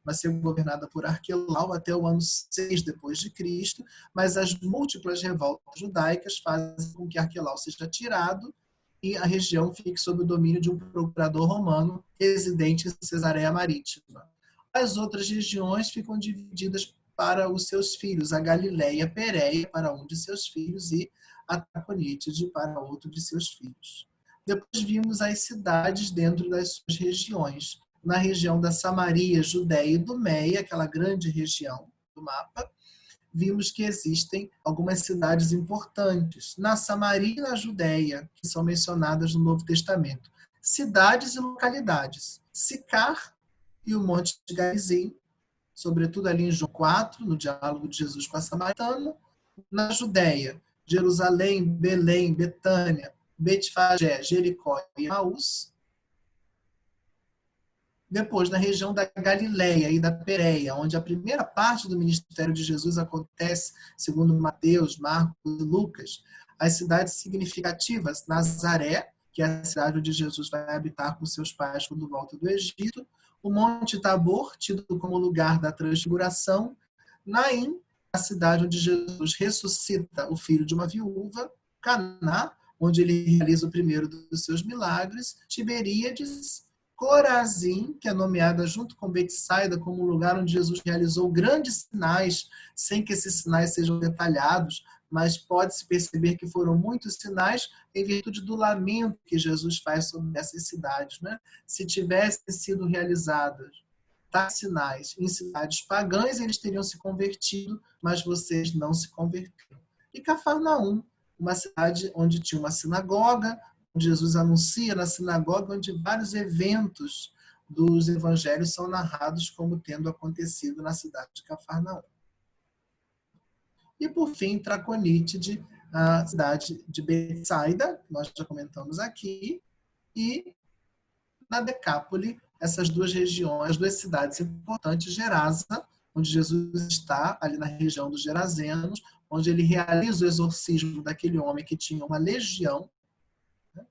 vai ser governada por Arquelau até o ano 6 depois de Cristo, mas as múltiplas revoltas judaicas fazem com que Arquelau seja tirado e a região fique sob o domínio de um procurador romano residente em Cesareia Marítima. As outras regiões ficam divididas para os seus filhos, a Galileia Pérea para um de seus filhos e a Traconítide para outro de seus filhos. Depois vimos as cidades dentro das suas regiões. Na região da Samaria, Judéia e Idumeia, aquela grande região do mapa, vimos que existem algumas cidades importantes. Na Samaria e na Judéia, que são mencionadas no Novo Testamento. Cidades e localidades. Sicar e o Monte de Garizim, sobretudo ali em João 4, no diálogo de Jesus com a samaritana. Na Judéia, Jerusalém, Belém, Betânia, Betfagé, Jericó e Emaús. Depois, na região da Galileia e da Pérea, onde a primeira parte do ministério de Jesus acontece, segundo Mateus, Marcos e Lucas, as cidades significativas, Nazaré, que é a cidade onde Jesus vai habitar com seus pais quando volta do Egito, o Monte Tabor, tido como lugar da transfiguração, Naim, a cidade onde Jesus ressuscita o filho de uma viúva, Caná, onde ele realiza o primeiro dos seus milagres, Tiberíades, Corazim, que é nomeada junto com Betsaida como um lugar onde Jesus realizou grandes sinais, sem que esses sinais sejam detalhados, mas pode-se perceber que foram muitos sinais em virtude do lamento que Jesus faz sobre essas cidades. Né? Se tivessem sido realizados tais sinais em cidades pagãs, eles teriam se convertido, mas vocês não se converteram. E Cafarnaum, uma cidade onde tinha uma sinagoga, onde Jesus anuncia na sinagoga, onde vários eventos dos evangelhos são narrados como tendo acontecido na cidade de Cafarnaum. E, por fim, Traconítide, a cidade de Betsaida, que nós já comentamos aqui, e na Decápole, essas duas regiões, as duas cidades importantes, Gerasa, onde Jesus está, ali na região dos Gerazenos, onde ele realiza o exorcismo daquele homem que tinha uma legião, né?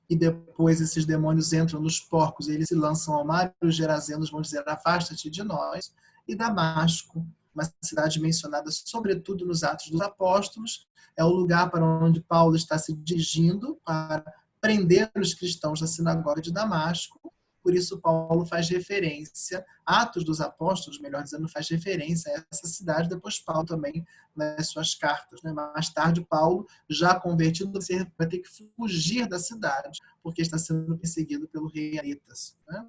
E depois esses demônios entram nos porcos e eles se lançam ao mar, e os Gerazenos vão dizer, afasta-te de nós. E Damasco, uma cidade mencionada sobretudo nos Atos dos Apóstolos, é o lugar para onde Paulo está se dirigindo para prender os cristãos da sinagoga de Damasco. Por isso Paulo faz referência, Atos dos Apóstolos, melhor dizendo, faz referência a essa cidade, depois Paulo também nas suas cartas. Né? Mais tarde, Paulo, já convertido, vai ter que fugir da cidade, porque está sendo perseguido pelo rei Aretas. Né?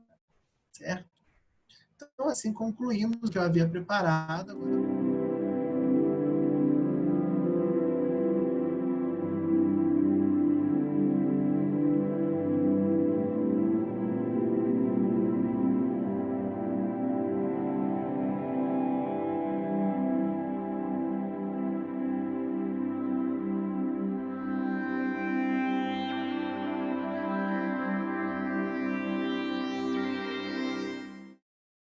Certo? Então, assim, concluindo o que eu havia preparado,